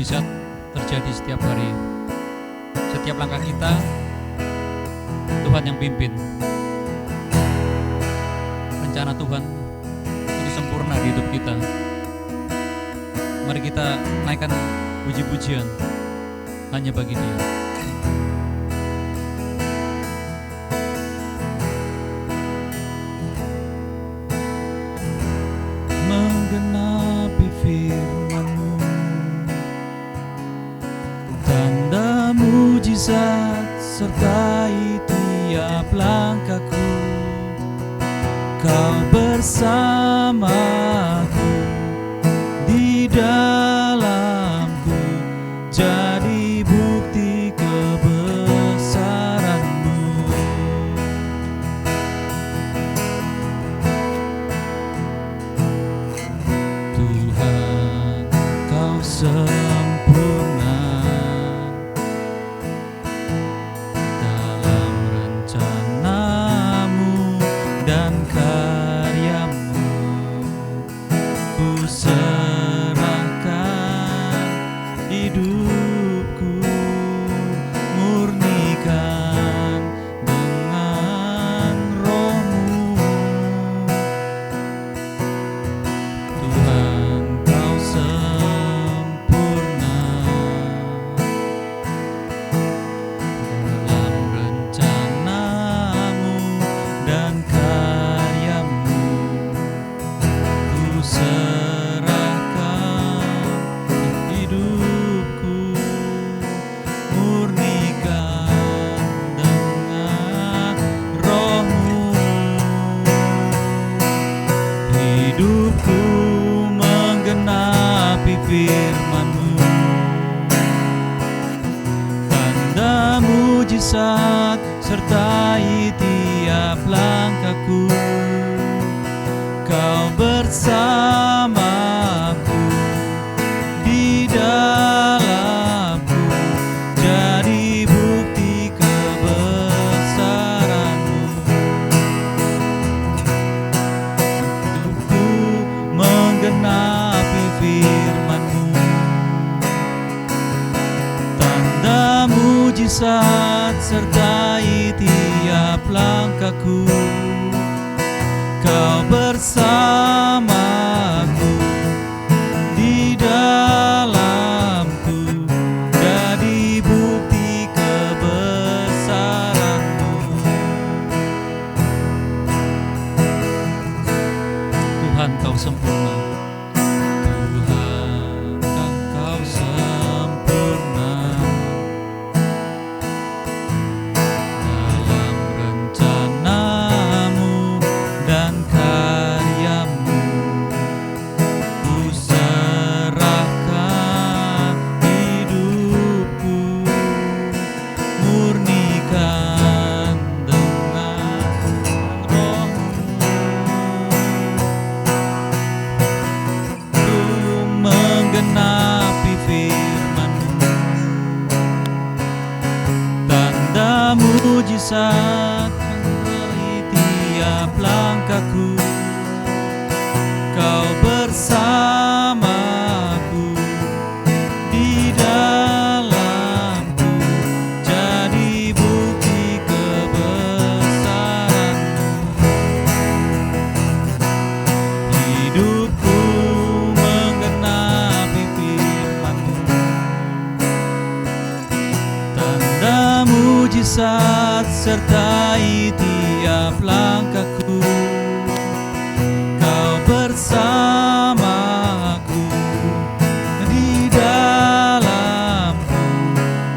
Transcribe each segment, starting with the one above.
mujizat terjadi setiap hari. Setiap langkah kita, Tuhan yang pimpin. Rencana Tuhan itu sempurna di hidup kita. Mari kita naikkan puji-pujian hanya bagi Dia. Menggenapi firman-Mu, tanda mujizat sertai tiap langkahku. Kau bersamaku, di dalamku, jadi bukti kebesaran-Mu. Tuhan, Kau sempurna dalam rencana-Mu dan karya-Mu. Ku serahkan hidupku, murnikan dengan Roh-Mu. Tuhan, Kau sempurna dalam rencana-Mu dan karya-Mu. Ku serahkan hidupku, murnikan dengan Roh-Mu. Hidupku menggenapi firman-Mu, tanda mujizat sertai tiap langkahku. Kau bersamaku, di dalamku, jadi bukti kebesaran-Mu. Hidupku menggenapi firman-Mu, tanda mujizat sertai tiap langkahku. Kau bersamaku, di dalamku, jadi bukti kebesaran-Mu. Tuhan, Kau sempurna. Tuhan, Kau sempurna dalam rencana-Mu dan karya-Mu. Ku serahkan hidupku, murnikan dengan Roh-Mu. Ku menggenapi firman-Mu, tanda mujizat sertai tiap langkahku. Kau bersamaku, di dalamku, jadi bukti kebesaran-Mu. Hidupku menggenapi firman-Mu, tanda mujizat sertai tiap langkahku. Kau bersamaku, di dalamku,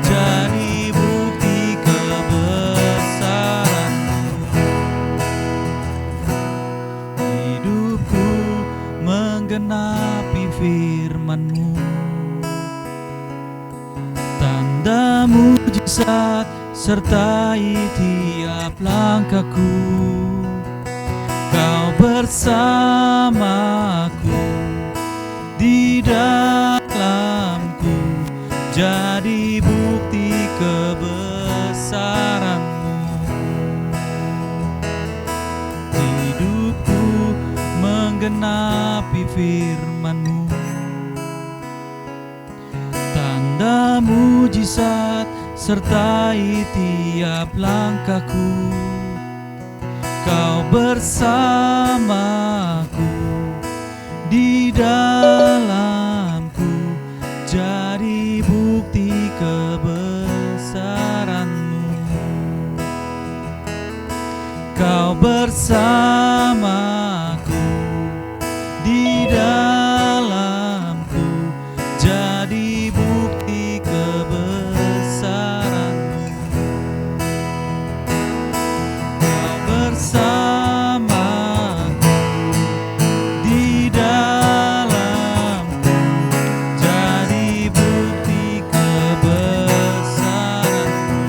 jadi bukti kebesaran-Mu. Hidupku menggenapi firman-Mu, tanda mujizat sertai tiap langkahku. Kau bersamaku, di dalamku, jadi bukti kebesaran-Mu. Hidupku menggenapi firman-Mu, mujizat sertai tiap langkahku. Kau bersamaku, di dalamku, jadi bukti kebesaran-Mu. Kau bersamaku, di dalamku, jadi bukti kebesaran-Mu. Kau bersamaku, di dalamku, jadi bukti kebesaran-Mu.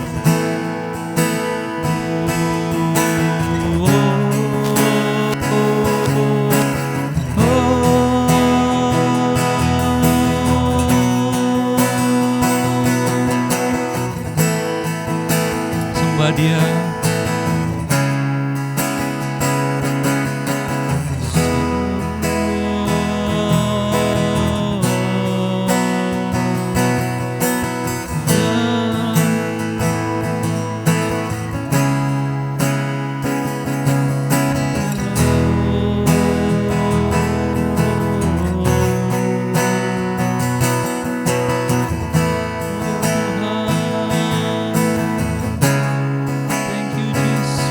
Sembah Dia. Thank you, Jesus.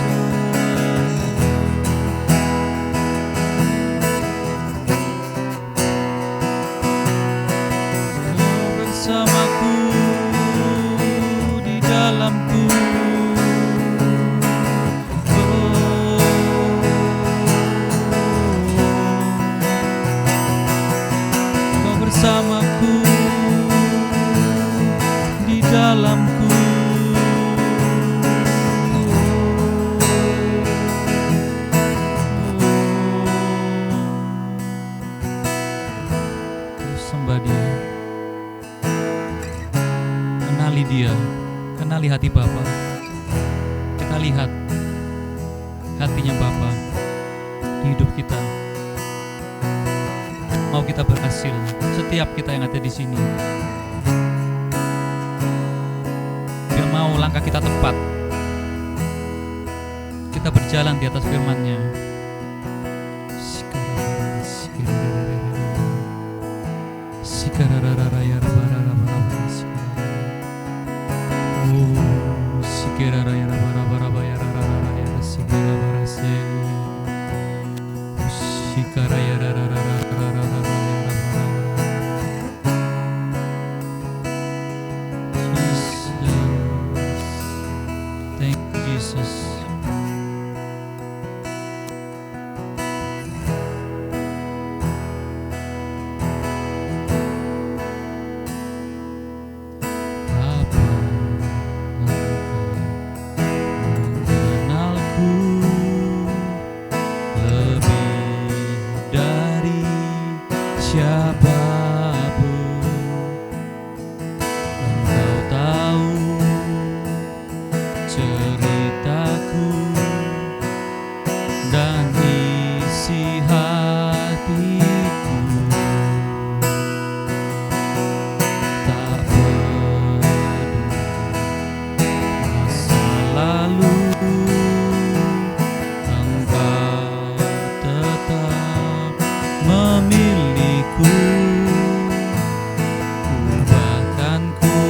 Kau bersamaku, di dalamku. Kau bersamaku, di dalamku. Sembah Dia. Kenali Dia, kenali hati Bapa. Kita lihat hatinya Bapa di hidup kita. Mau kita berhasil, setiap kita yang ada di sini. Dia mau langkah kita tepat. Kita berjalan di atas firman-Nya. Thank you, Jesus. Bapa, Engkau mengenalku lebih dari siapapun. Engkau tahu ceritaku dan isi hatiku. Tak peduli masa lalu, Engkau tetap memilihku. Bahkan ku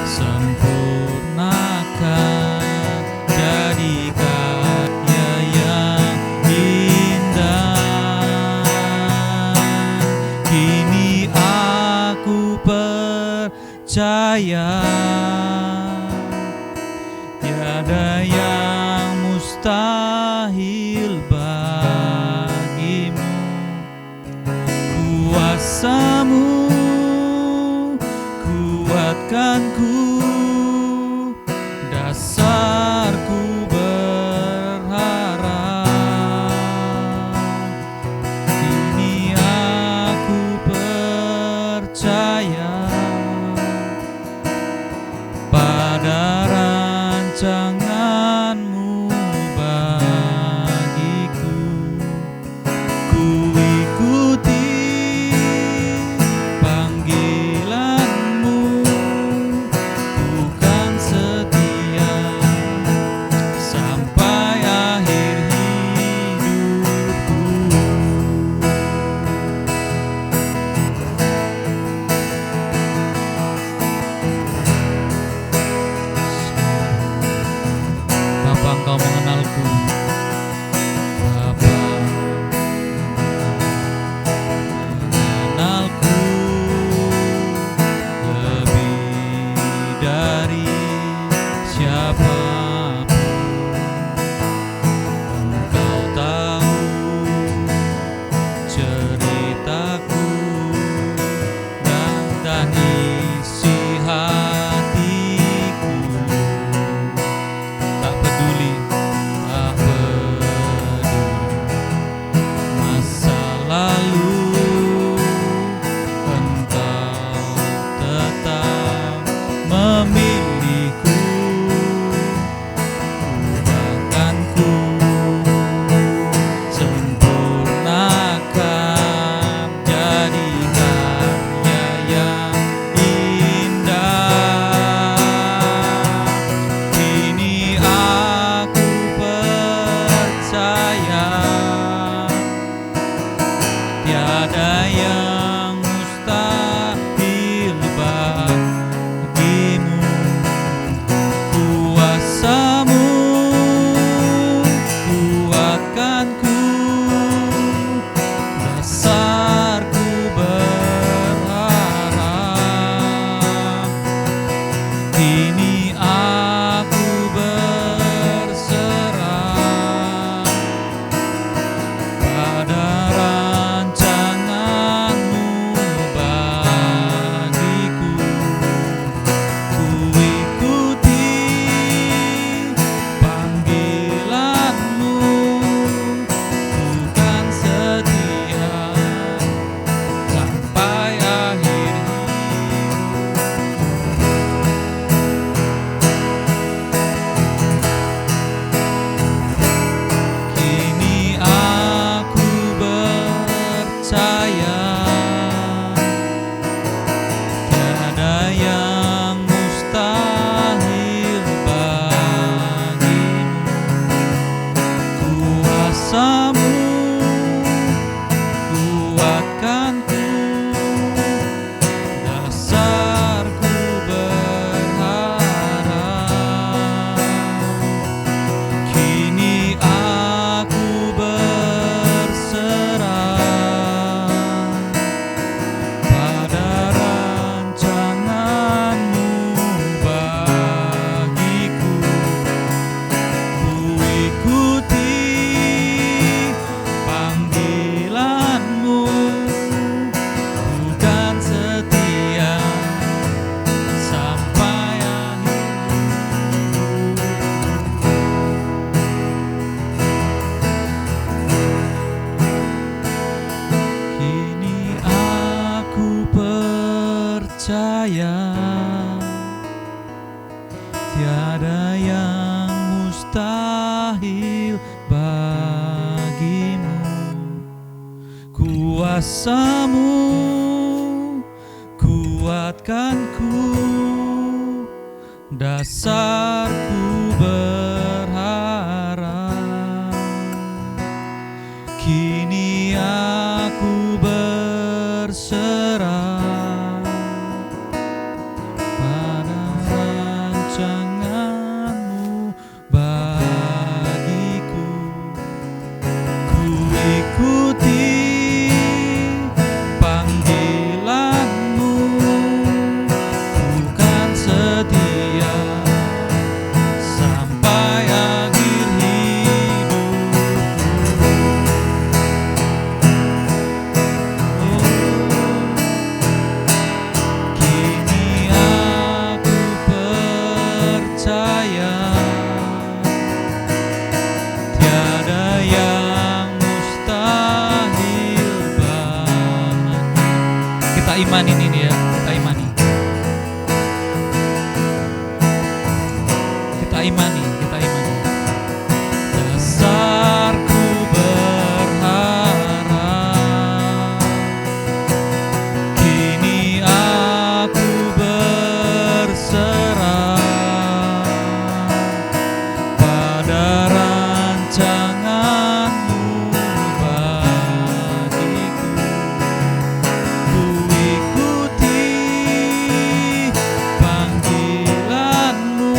sempurnakan, jadikannya yang indah. Kini aku percaya tiada yang mustahil bagimu. Kuasa-Mu kuatkanku, dasarku berharap. Kini aku percaya pada rancangan-Mu bagiku. Ku ikuti panggilan-Mu. Kini aku berserah pada rancangan-Mu bagiku. Ku ikuti panggilan-Mu, ku kan setia sampai akhir Kini aku percaya tiada yang mustahil bagimu. Kuasa-Mu kuatkanku, dasarku berharap. Kini aku berserah pada rancangan-Mu bagiku. Ku ikuti panggilan-Mu, ku kan setia sampai akhir. Kini aku percaya tiada yang mustahil bagimu. Kuasa-Mu kuatkanku, dasarku berharap. Kini aku berserah pada rancangan-Mu bagiku. Ku ikuti panggilan-Mu, ku kan setia sampai akhir hidupku. Kini aku percaya tiada yang mustahil bagimu. Kita imanin ini ya, kita imani. Kita imani, kita imani. Dasarku berharap, kini aku berserah pada rancangan-Mu bagiku. Ku ikuti panggilan-Mu,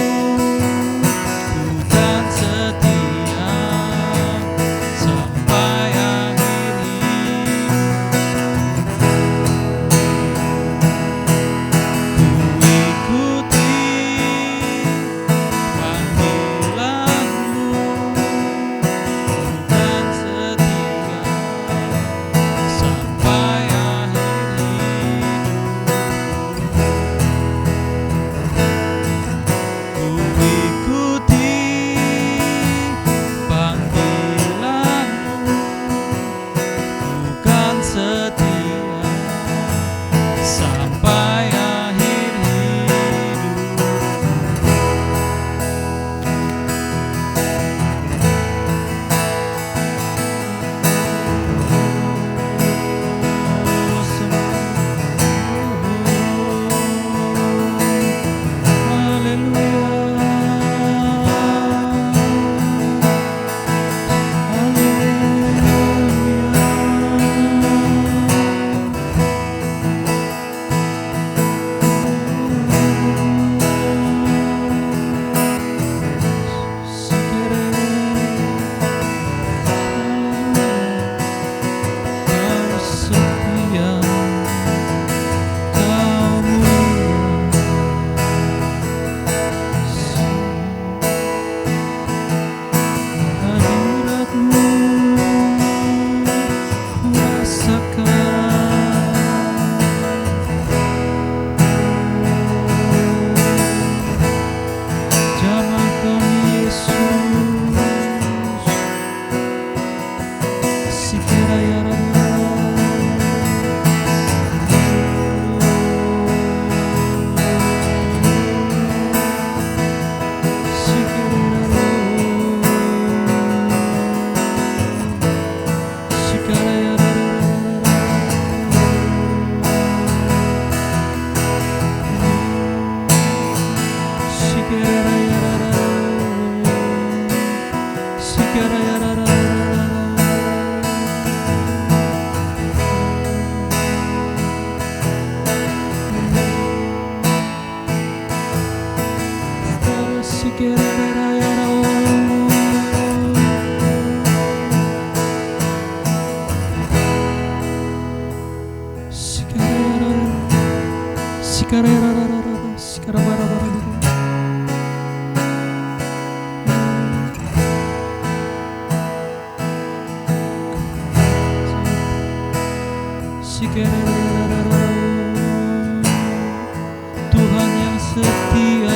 Tuhan yang setia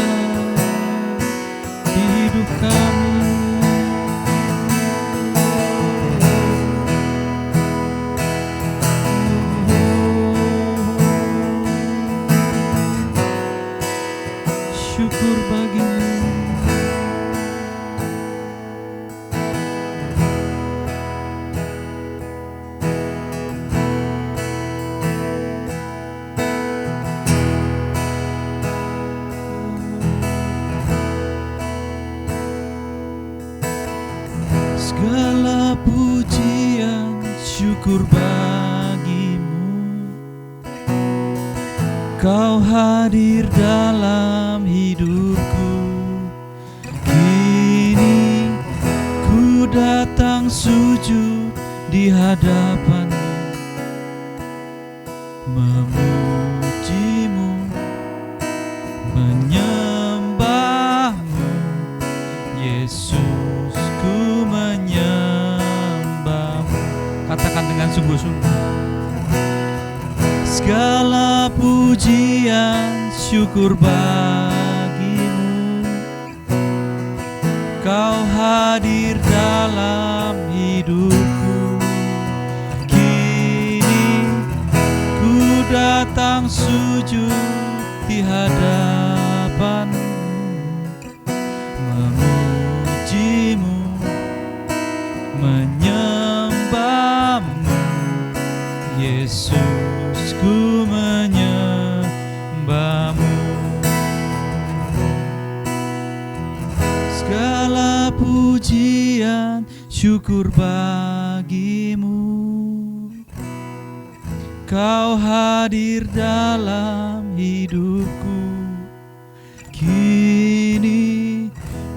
di hidup kami. Syukur bagimu. Segala pujian syukur bagimu, Kau hadir dalam hidupku. Kini ku datang sujud di hadapanmu, memujimu, menyembahmu. Yesus, ku menyembahmu. Katakan dengan sungguh-sungguh. Segala pujian syukur bagimu, Kau hadir dalam hidupku. Kini ku datang sujud di hadapanmu, memujimu, menyembahmu. Yesus, ku menyembahmu. Segala pujian syukur bagimu, Kau hadir dalam hidupku. Kini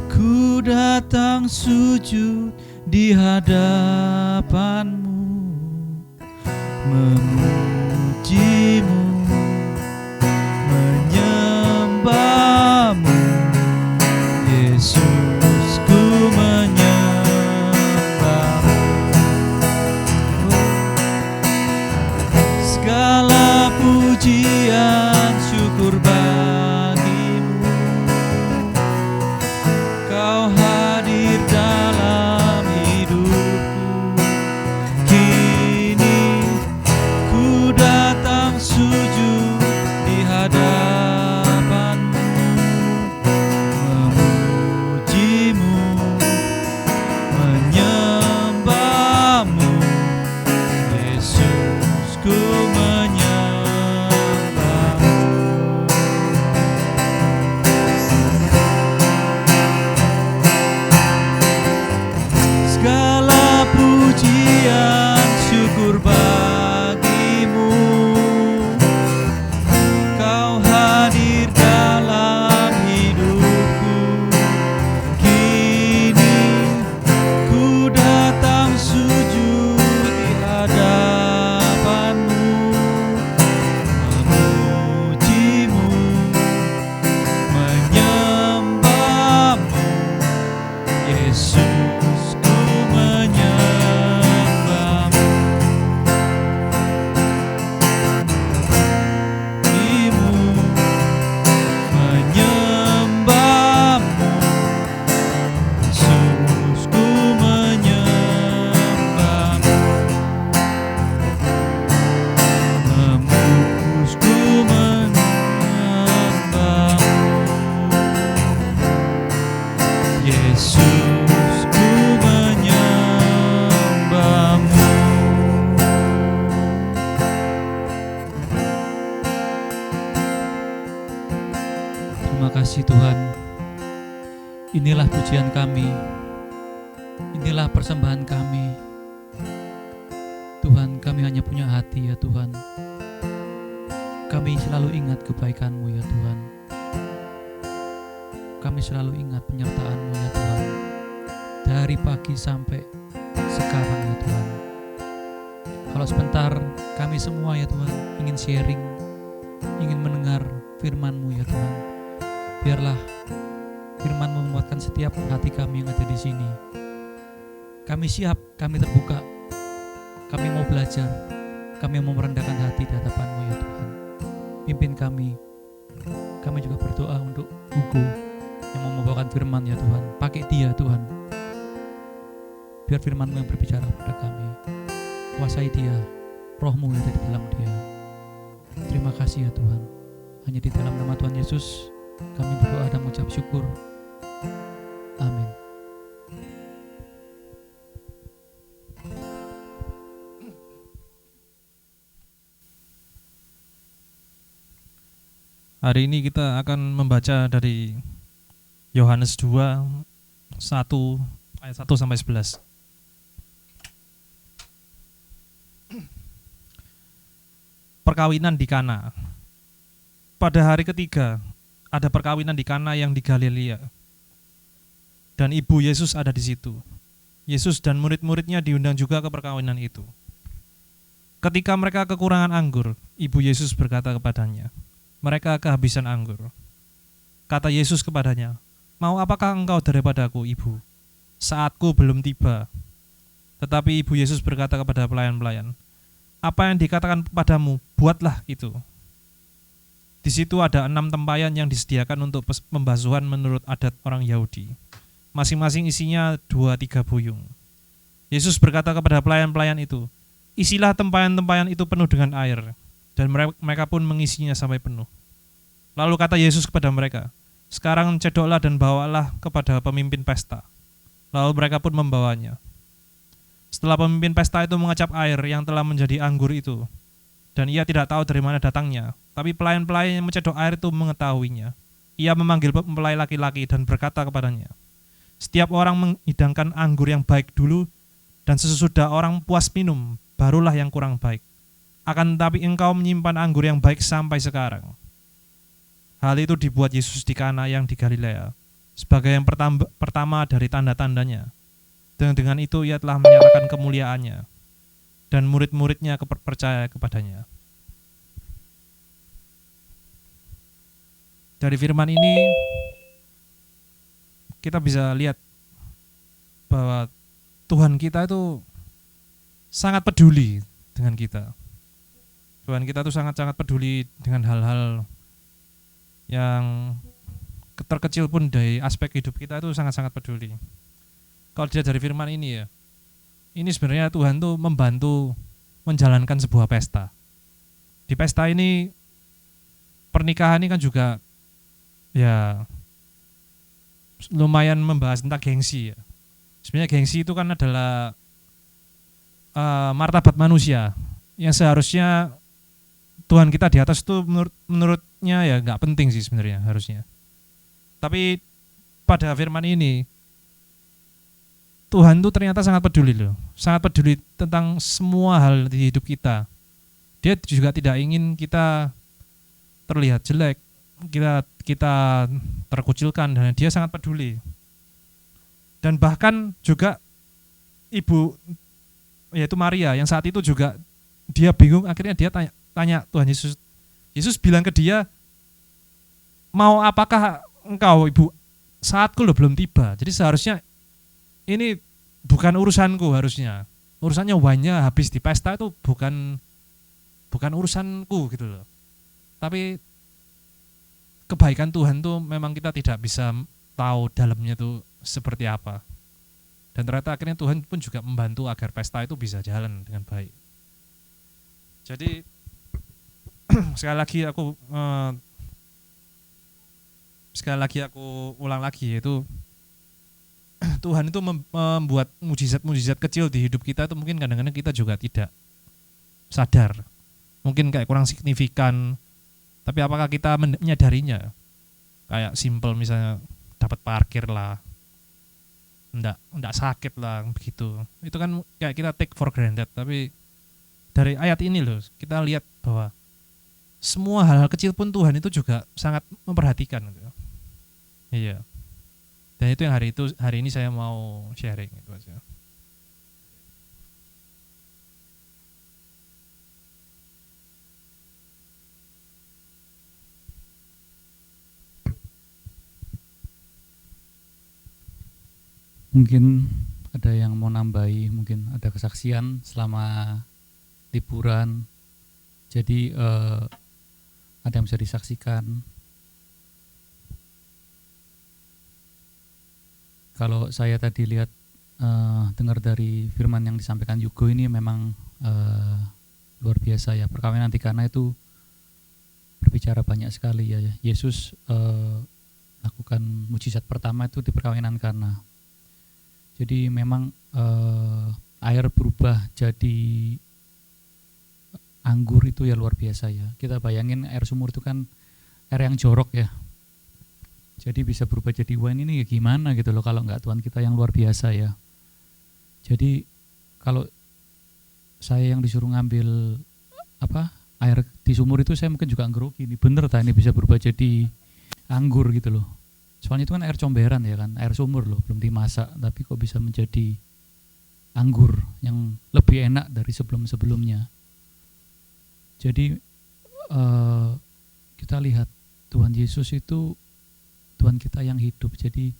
ku datang sujud di hadapanmu, memujimu, menyembahmu. Yesus, ku menyembahmu. Segala pujian syukur bagimu, Kau hadir dalam hidupku. Kini ku datang sujud di hadapanmu, memujimu, menyembahmu. Yesus, ku menyembahmu. Segala pujian syukur bagimu, Kau hadir dalam hidupku. Kini ku datang sujud di hadapanmu, memujimu, menyembahmu. Yesus, ku menyembahmu. Menyembahmu. Yesus, ku menyembahmu. Menembusku, menyembahmu. Yesus, ku menyembahmu. Terima kasih Tuhan. Inilah pujian kami, inilah persembahan kami. Tuhan, kami hanya punya hati ya Tuhan. Kami selalu ingat kebaikan-Mu ya Tuhan. kami selalu ingat penyertaan-Mu ya Tuhan. Dari pagi sampai sekarang ya Tuhan. Kalau sebentar kami semua ya Tuhan ingin sharing, ingin mendengar firman-Mu ya Tuhan. Biarlah firman-Mu menguatkan setiap hati kami yang ada di sini. Kami siap, kami terbuka, kami mau belajar, kami mau merendahkan hati di hadapan-Mu ya Tuhan. Pimpin kami. Kami juga berdoa untuk Hugo yang mau membawakan firman ya Tuhan. Pakai dia Tuhan. Biar firman-Mu yang berbicara kepada kami. Kuasai dia, Roh-Mu yang ada di dalam dia. Terima kasih ya Tuhan. Hanya di dalam nama Tuhan Yesus kami berdoa dan mengucap syukur. Amin. Hari ini kita akan membaca dari Yohanes 2 ayat 1 sampai 11. Perkawinan di Kana. Pada hari ketiga ada perkawinan di Kana yang di Galilea. Dan ibu Yesus ada di situ. Yesus dan murid-muridnya diundang juga ke perkawinan itu. Ketika mereka kekurangan anggur, ibu Yesus berkata kepadanya, mereka kehabisan anggur. Kata Yesus kepadanya, mau apakah engkau daripadaku, ibu? Saatku belum tiba. Tetapi ibu Yesus berkata kepada pelayan-pelayan, apa yang dikatakan padamu, buatlah itu. Di situ ada 6 tempayan yang disediakan untuk pembasuhan menurut adat orang Yahudi. Masing-masing isinya 2-3 buyung. Yesus berkata kepada pelayan-pelayan itu, isilah tempayan-tempayan itu penuh dengan air. Dan mereka pun mengisinya sampai penuh. Lalu kata Yesus kepada mereka, sekarang cedoklah dan bawalah kepada pemimpin pesta. Lalu mereka pun membawanya. Setelah pemimpin pesta itu mengecap air yang telah menjadi anggur itu, dan ia tidak tahu dari mana datangnya, tapi pelayan-pelayan yang mencedok air itu mengetahuinya. Ia memanggil mempelai laki-laki dan berkata kepadanya, setiap orang menghidangkan anggur yang baik dulu, dan sesudah orang puas minum, barulah yang kurang baik. Akan tetapi engkau menyimpan anggur yang baik sampai sekarang. Hal itu dibuat Yesus di Kana yang di Galilea, sebagai yang pertama dari tanda-tandanya. Dan dengan itu ia telah menyatakan kemuliaannya, dan murid-muridnya percaya kepadanya. Dari firman ini, kita bisa lihat bahwa Tuhan kita itu sangat peduli dengan kita. Tuhan kita tuh sangat-sangat peduli dengan hal-hal yang terkecil pun dari aspek hidup kita itu sangat-sangat peduli. Kalau dilihat dari firman ini ya, ini sebenarnya Tuhan tuh membantu menjalankan sebuah pesta. Di pesta ini, pernikahan ini kan juga ya lumayan membahas tentang gengsi ya. Sebenarnya gengsi itu kan adalah martabat manusia yang seharusnya Tuhan kita di atas itu menurutnya ya nggak penting sih sebenarnya harusnya. Tapi pada firman ini Tuhan tuh ternyata sangat peduli loh, sangat peduli tentang semua hal di hidup kita. Dia juga tidak ingin kita terlihat jelek, kita terkucilkan, dan dia sangat peduli. Dan bahkan juga ibu yaitu Maria yang saat itu juga dia bingung, akhirnya dia tanya Tuhan Yesus. Yesus bilang ke dia, mau apakah engkau ibu? Saatku loh belum tiba. Jadi seharusnya ini bukan urusanku harusnya. Urusannya wine-nya habis di pesta itu bukan urusanku gitu loh. Tapi kebaikan Tuhan tuh memang kita tidak bisa tahu dalamnya tuh seperti apa. Dan ternyata akhirnya Tuhan pun juga membantu agar pesta itu bisa jalan dengan baik. Jadi sekali lagi aku ulang lagi, yaitu Tuhan itu membuat mujizat-mujizat kecil di hidup kita itu mungkin kadang-kadang kita juga tidak sadar. Mungkin kayak kurang signifikan, tapi apakah kita menyadarinya? Kayak simple misalnya dapat parkir lah, enggak sakit lah begitu. Itu kan kayak kita take for granted, tapi dari ayat ini loh kita lihat bahwa semua hal-hal kecil pun Tuhan itu juga sangat memperhatikan gitu. Iya. Dan itu yang hari ini saya mau sharing itu aja. Mungkin ada yang mau nambahi, mungkin ada kesaksian selama liburan. Jadi ada yang bisa disaksikan. Kalau saya tadi lihat dengar dari firman yang disampaikan Yugo ini memang luar biasa ya. Perkawinan di Kana itu berbicara banyak sekali ya. Yesus lakukan mujizat pertama itu di perkawinan Kana. Jadi memang air berubah jadi anggur itu ya luar biasa ya. Kita bayangin air sumur itu kan air yang jorok ya. Jadi bisa berubah jadi wine ini ya gimana gitu loh kalau nggak Tuhan kita yang luar biasa ya. Jadi kalau saya yang disuruh ngambil air di sumur itu saya mungkin juga ngerugi ini bener tak ini bisa berubah jadi anggur gitu loh. Soalnya itu kan air comberan ya kan, air sumur loh, belum dimasak tapi kok bisa menjadi anggur yang lebih enak dari sebelum-sebelumnya. Jadi kita lihat Tuhan Yesus itu Tuhan kita yang hidup. Jadi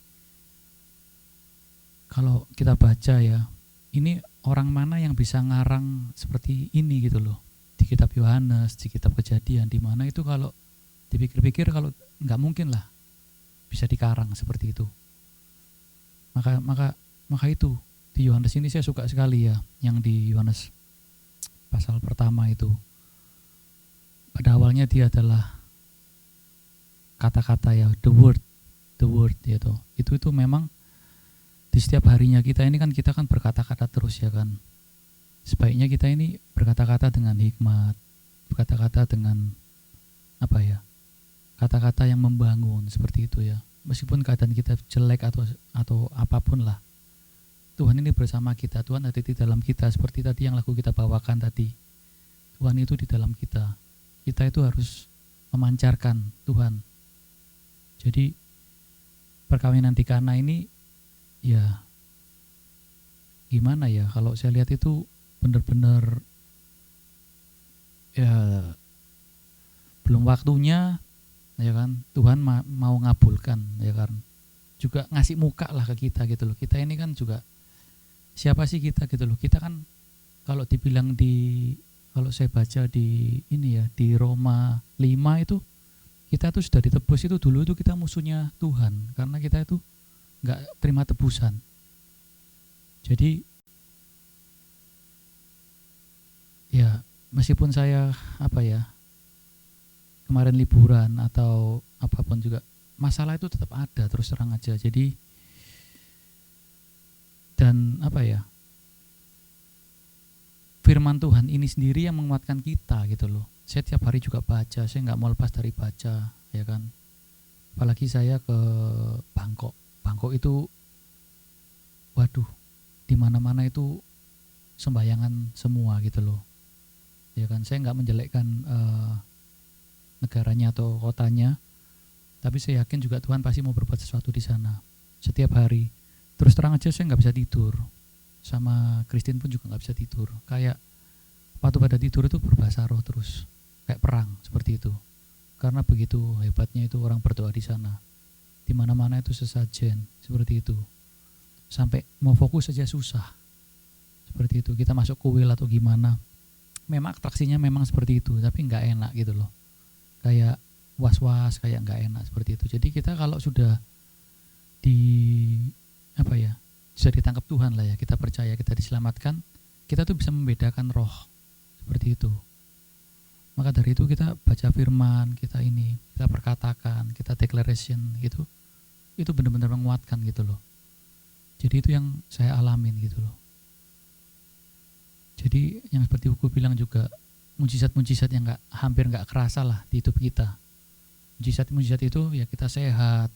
kalau kita baca ya, ini orang mana yang bisa ngarang seperti ini gitu loh. Di kitab Yohanes, di kitab Kejadian, di mana itu kalau dipikir-pikir kalau nggak mungkin lah bisa dikarang seperti itu. Maka itu di Yohanes ini saya suka sekali ya, yang di Yohanes pasal pertama itu. Pada awalnya dia adalah kata-kata ya, the word gitu. Itu memang di setiap harinya kita ini kan kita kan berkata-kata terus ya kan. Sebaiknya kita ini berkata-kata dengan hikmat, berkata-kata dengan kata-kata yang membangun seperti itu ya. Meskipun keadaan kita jelek atau apapun lah, Tuhan ini bersama kita, Tuhan ada di dalam kita. Seperti tadi yang lagu kita bawakan tadi, Tuhan itu di dalam kita. Kita itu harus memancarkan Tuhan. Jadi perkawinan di Kana ini ya gimana ya, kalau saya lihat itu benar-benar ya belum waktunya ya kan, Tuhan mau ngabulkan ya kan, juga ngasih muka lah ke kita gitu loh. Kita ini kan juga siapa sih kita gitu loh. Kita kan kalau dibilang kalau saya baca di ini ya, di Roma 5 itu kita tuh sudah ditebus. Itu dulu itu kita musuhnya Tuhan karena kita itu nggak terima tebusan. Jadi ya meskipun saya kemarin liburan atau apapun juga, masalah itu tetap ada terus terang aja. Jadi dan firman Tuhan ini sendiri yang menguatkan kita gitu loh. Saya tiap hari juga baca, saya nggak mau lepas dari baca ya kan. Apalagi saya ke Bangkok itu waduh, di mana-mana itu sembayangan semua gitu loh ya kan. Saya nggak menjelekkan negaranya atau kotanya, tapi saya yakin juga Tuhan pasti mau berbuat sesuatu di sana setiap hari. Terus terang aja saya nggak bisa tidur, sama Christine pun juga nggak bisa tidur. Kayak waktu pada tidur itu berbahasa roh terus, kayak perang seperti itu. Karena begitu hebatnya itu orang berdoa di sana. Di mana-mana itu sesajen seperti itu. Sampai mau fokus saja susah. Seperti itu. Kita masuk kuil atau gimana, memang atraksinya memang seperti itu, tapi nggak enak gitu loh. Kayak was-was, kayak nggak enak seperti itu. Jadi kita kalau sudah bisa ditangkap Tuhan lah ya, kita percaya kita diselamatkan, kita tuh bisa membedakan roh seperti itu. Maka dari itu kita baca firman, kita perkatakan, kita declaration gitu, itu benar-benar menguatkan gitu loh. Jadi itu yang saya alamin gitu loh. Jadi yang seperti buku bilang juga, mujizat-mujizat yang hampir nggak kerasa lah di hidup kita. Mujizat-mujizat itu ya kita sehat,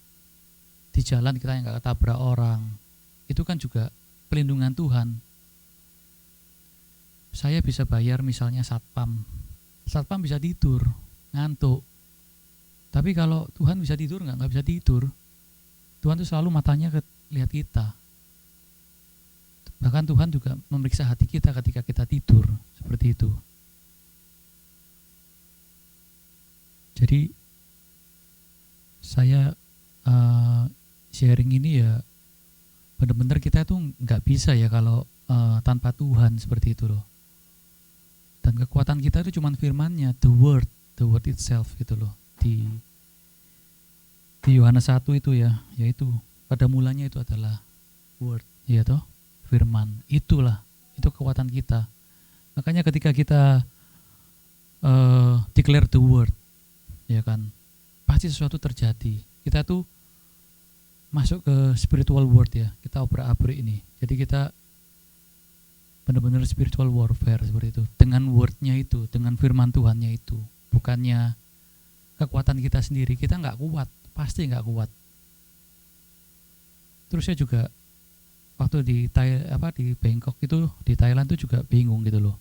di jalan kita yang nggak ketabrak orang, itu kan juga pelindungan Tuhan. Saya bisa bayar misalnya satpam bisa tidur, ngantuk. Tapi kalau Tuhan bisa tidur nggak bisa tidur. Tuhan tuh selalu matanya lihat kita. Bahkan Tuhan juga memeriksa hati kita ketika kita tidur, seperti itu. Jadi saya sharing ini ya, benar-benar kita tuh nggak bisa ya kalau tanpa Tuhan, seperti itu loh. Dan kekuatan kita itu cuma firman-Nya, the word itself gitu loh. Di Yohanes 1 itu ya, yaitu pada mulanya itu adalah word, ya toh, firman. Itu kekuatan kita. Makanya ketika kita declare the word, ya kan, pasti sesuatu terjadi. Kita tuh masuk ke spiritual world ya, kita obrak-abrik ini. Jadi kita benar-benar spiritual warfare seperti itu, dengan word-nya itu, dengan firman Tuhan-nya itu. Bukannya kekuatan kita sendiri, kita nggak kuat, pasti nggak kuat. Terus saya juga waktu di Bangkok itu, di Thailand itu juga bingung gitu loh.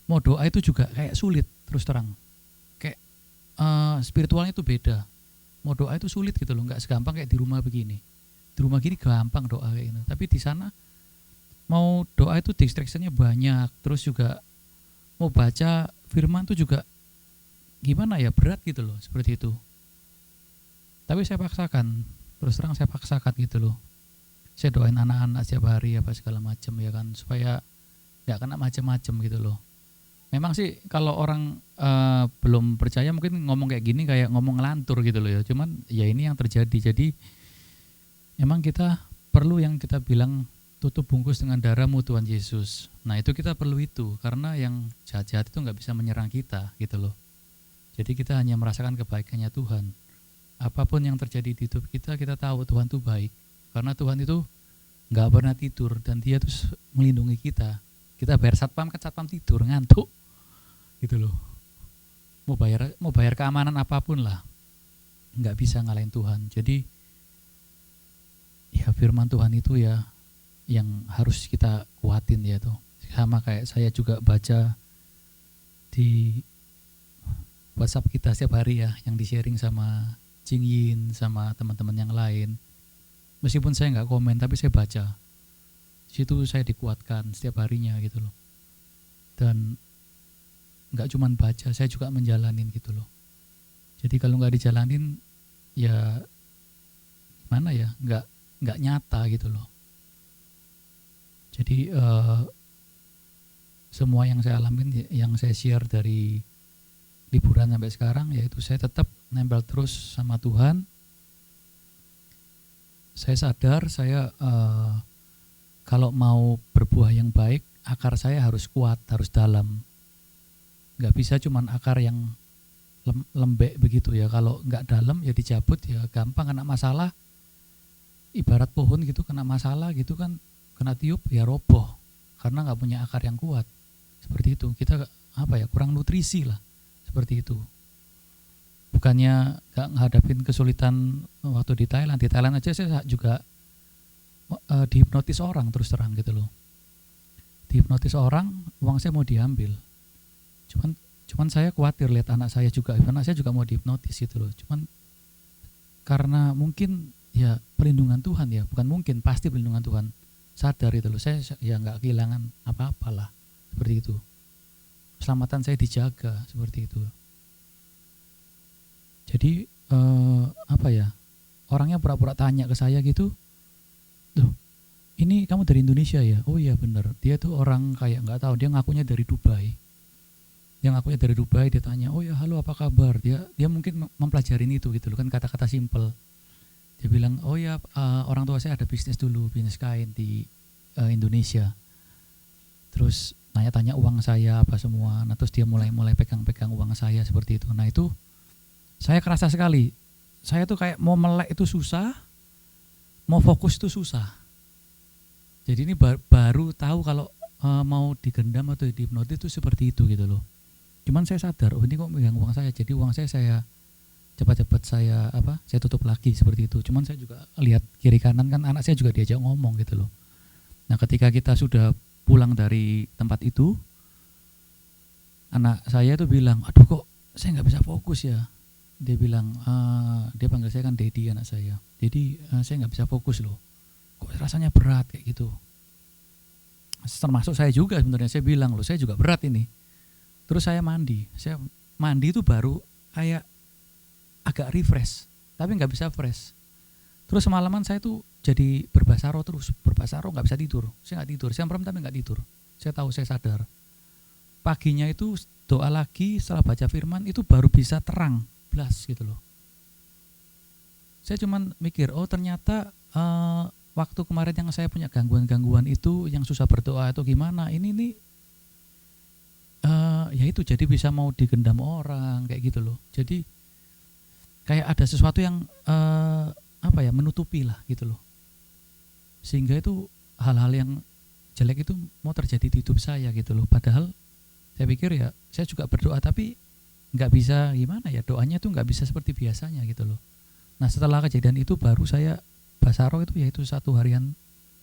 Mau doa itu juga kayak sulit, terus terang. Kayak spiritualnya itu beda. Mau doa itu sulit gitu loh, nggak segampang kayak di rumah begini. Di rumah gini gampang doa kayak gitu. Tapi di sana mau doa itu distraction-nya banyak, terus juga mau baca firman itu juga gimana ya, berat gitu loh, seperti itu. Tapi saya paksakan, terus terang saya paksakan gitu loh. Saya doain anak-anak setiap hari apa segala macam ya kan, supaya nggak kena macam-macam gitu loh. Memang sih kalau orang belum percaya mungkin ngomong kayak gini kayak ngomong ngelantur gitu loh ya. Cuman ya ini yang terjadi. Jadi memang kita perlu yang kita bilang tutup bungkus dengan darah-Mu Tuhan Yesus. Nah itu kita perlu itu, karena yang jahat-jahat itu nggak bisa menyerang kita gitu loh. Jadi kita hanya merasakan kebaikannya Tuhan. Apapun yang terjadi di hidup kita, kita tahu Tuhan itu baik. Karena Tuhan itu nggak pernah tidur dan Dia tuh melindungi kita. Kita bayar satpam kan satpam tidur, ngantuk gitu loh. Mau bayar keamanan apapun lah, nggak bisa ngalahin Tuhan. Jadi ya firman Tuhan itu ya yang harus kita kuatin ya tuh. Sama kayak saya juga baca di WhatsApp kita setiap hari ya, yang di-sharing sama Jing Yin, sama teman-teman yang lain. Meskipun saya nggak komen, tapi saya baca. Situ saya dikuatkan setiap harinya gitu loh. Dan nggak cuman baca, saya juga menjalanin gitu loh. Jadi kalau nggak dijalanin, ya gimana ya, nggak nyata gitu loh. Jadi semua yang saya alamin, yang saya share dari liburan sampai sekarang, yaitu saya tetap nempel terus sama Tuhan. Saya sadar saya kalau mau berbuah yang baik, akar saya harus kuat, harus dalam. Nggak bisa cuman akar yang lembek begitu ya. Kalau nggak dalam ya dicabut ya gampang kena masalah. Ibarat pohon gitu kena masalah gitu kan, kena tiup ya roboh karena nggak punya akar yang kuat. Seperti itu. Kita kurang nutrisi lah. Seperti itu. Bukannya nggak menghadapin kesulitan waktu di Thailand. Di Thailand aja saya juga dihipnotis orang, terus terang gitu loh. Dihipnotis orang, uang saya mau diambil. Cuman saya khawatir lihat anak saya juga mau dihipnotis gitu loh. Cuman karena mungkin ya perlindungan Tuhan ya, bukan mungkin, pasti perlindungan Tuhan. Sadar itu loh, saya ya nggak kehilangan apa-apalah, seperti itu. Keselamatan saya dijaga, seperti itu. Jadi orangnya pura-pura tanya ke saya gitu, tuh ini kamu dari Indonesia ya? Oh iya benar. Dia tuh orang kayak nggak tahu, dia ngakunya dari Dubai. Dia tanya, oh ya halo apa kabar? Dia mungkin mempelajarin itu gitu loh, kan kata-kata simple. Dia bilang, oh ya orang tua saya ada bisnis kain di Indonesia. Terus tanya-tanya uang saya apa semua. Nah terus dia mulai pegang-pegang uang saya seperti itu. Nah itu saya kerasa sekali. Saya tuh kayak mau melek itu susah, mau fokus itu susah. Jadi ini baru tahu kalau mau digendam atau dihipnotis itu seperti itu gitu loh. Cuman saya sadar, oh ini kok megang uang saya. Jadi uang saya cepat-cepat saya tutup lagi seperti itu. Cuman saya juga lihat kiri kanan kan anak saya juga diajak ngomong gitu loh. Nah ketika kita sudah pulang dari tempat itu, anak saya itu bilang, aduh kok saya nggak bisa fokus ya. Dia bilang, dia panggil saya kan Dedi, anak saya. Dedi, saya nggak bisa fokus loh. Kok rasanya berat kayak gitu. Termasuk saya juga sebenarnya, saya bilang loh, saya juga berat ini. Terus saya mandi itu baru kayak agak refresh, tapi nggak bisa fresh. Terus semalaman saya tuh jadi berbahasa roh terus, nggak bisa tidur. Saya nggak tidur, saya merem tapi nggak tidur. Saya tahu, saya sadar. Paginya itu doa lagi, setelah baca firman itu baru bisa terang, blas gitu loh. Saya cuman mikir, oh ternyata waktu kemarin yang saya punya gangguan-gangguan itu, yang susah berdoa atau gimana, ini nih ya itu jadi bisa mau digendam orang kayak gitu loh. Jadi kayak ada sesuatu yang menutupi lah gitu loh. Sehingga itu hal-hal yang jelek itu mau terjadi di hidup saya gitu loh. Padahal saya pikir ya saya juga berdoa tapi nggak bisa gimana ya, doanya tuh nggak bisa seperti biasanya gitu loh. Nah setelah kejadian itu baru saya basaro itu yaitu 1 harian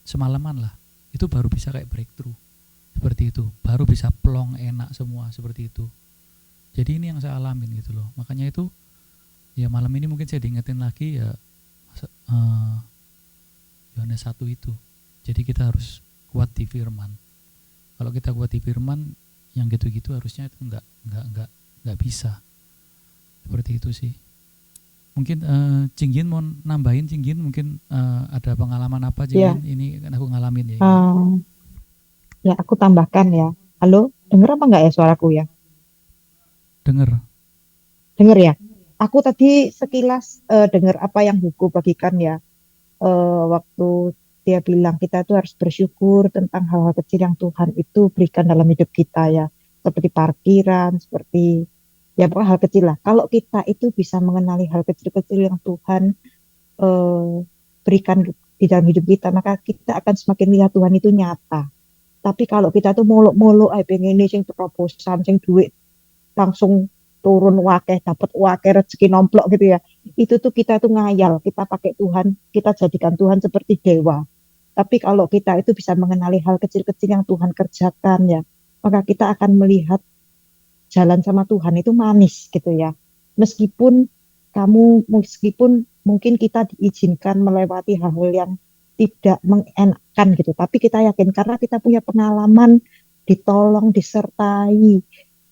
semalaman lah, itu baru bisa kayak breakthrough seperti itu, baru bisa plong enak semua seperti itu. Jadi ini yang saya alamin gitu loh. Makanya itu ya malam ini mungkin saya diingetin lagi ya Yohanes 1 itu. Jadi kita harus kuat di firman. Kalau kita kuat di firman, yang gitu-gitu harusnya itu nggak bisa. Seperti itu sih. Mungkin Cinggin mau nambahin, Cinggin mungkin ada pengalaman apa Cinggin? Ini kan aku ngalamin ya. Ya aku tambahkan ya. Halo, denger apa enggak ya suaraku ya? Dengar. Denger ya. Aku tadi sekilas dengar apa yang Hugo bagikan ya. Waktu dia bilang kita tuh harus bersyukur tentang hal-hal kecil yang Tuhan itu berikan dalam hidup kita ya. Seperti parkiran, seperti ya pokoknya hal kecil lah. Kalau kita itu bisa mengenali hal kecil-kecil yang Tuhan berikan di dalam hidup kita, maka kita akan semakin lihat Tuhan itu nyata. Tapi kalau kita tuh muluk-muluk, pengen ini sing terobosan, sing duit langsung turun wakeh, dapat wakeh rezeki nomplok gitu ya. Itu tuh kita tuh ngayal, kita pakai Tuhan, kita jadikan Tuhan seperti dewa. Tapi kalau kita itu bisa mengenali hal kecil-kecil yang Tuhan kerjakan ya, maka kita akan melihat jalan sama Tuhan itu manis gitu ya. Meskipun mungkin kita diizinkan melewati hal-hal yang tidak mengenakan gitu, tapi kita yakin karena kita punya pengalaman ditolong, disertai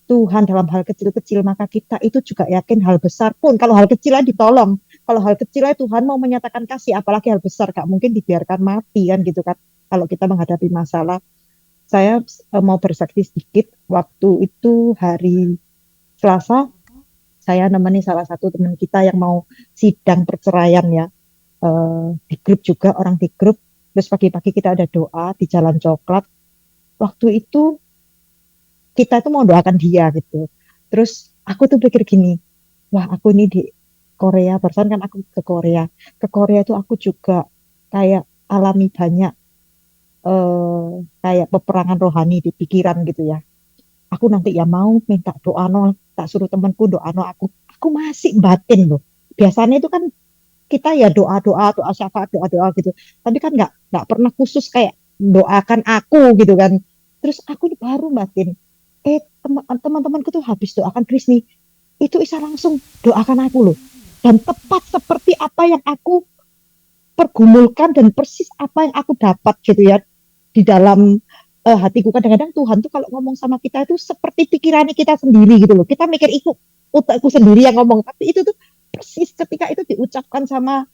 Tuhan dalam hal kecil-kecil, maka kita itu juga yakin hal besar pun, kalau hal kecilnya ditolong, kalau hal kecilnya Tuhan mau menyatakan kasih, apalagi hal besar gak mungkin dibiarkan mati kan gitu kan. Kalau kita menghadapi masalah, saya mau bersaksi sedikit. Waktu itu hari Selasa, saya nemani salah satu teman kita yang mau sidang perceraian ya, di grup juga, orang di grup. Terus pagi-pagi kita ada doa di Jalan Coklat. Waktu itu kita itu mau doakan dia gitu. Terus aku tuh pikir gini, wah aku ini di Korea, barusan kan aku ke Korea. Ke Korea itu aku juga kayak alami banyak kayak peperangan rohani di pikiran gitu ya. Aku nanti ya mau minta doa no, tak suruh temanku doa no, aku masih batin loh. Biasanya itu kan kita ya doa syafaat, doa gitu. Tapi kan nggak pernah khusus kayak doakan aku gitu kan. Terus aku baru batin, teman-temanku tuh habis doakan Kris nih, itu Isa langsung doakan aku loh. Dan tepat seperti apa yang aku pergumulkan dan persis apa yang aku dapat gitu ya di dalam hatiku. Kadang-kadang Tuhan tuh kalau ngomong sama kita itu seperti pikirannya kita sendiri gitu loh. Kita mikir itu otakku sendiri yang ngomong, tapi itu tuh persis ketika itu diucapkan sama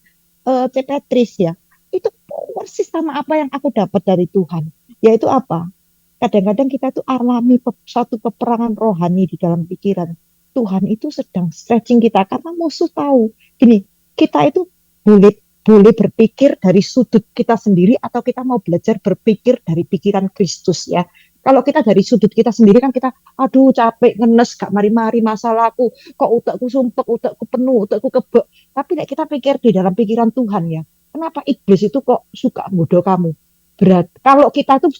Cepetris ya, itu persis sama apa yang aku dapat dari Tuhan. Yaitu apa? Kadang-kadang kita tuh alami suatu peperangan rohani di dalam pikiran. Tuhan itu sedang stretching kita karena musuh tahu. Gini, kita itu boleh berpikir dari sudut kita sendiri atau kita mau belajar berpikir dari pikiran Kristus ya. Kalau kita dari sudut kita sendiri kan kita, aduh capek, ngenes, gak mari-mari masalahku, kok utakku sumpek, utakku penuh, utakku kebek. Tapi kita pikir di dalam pikiran Tuhan ya, kenapa iblis itu kok suka bodoh kamu? Berat. Kalau kita tuh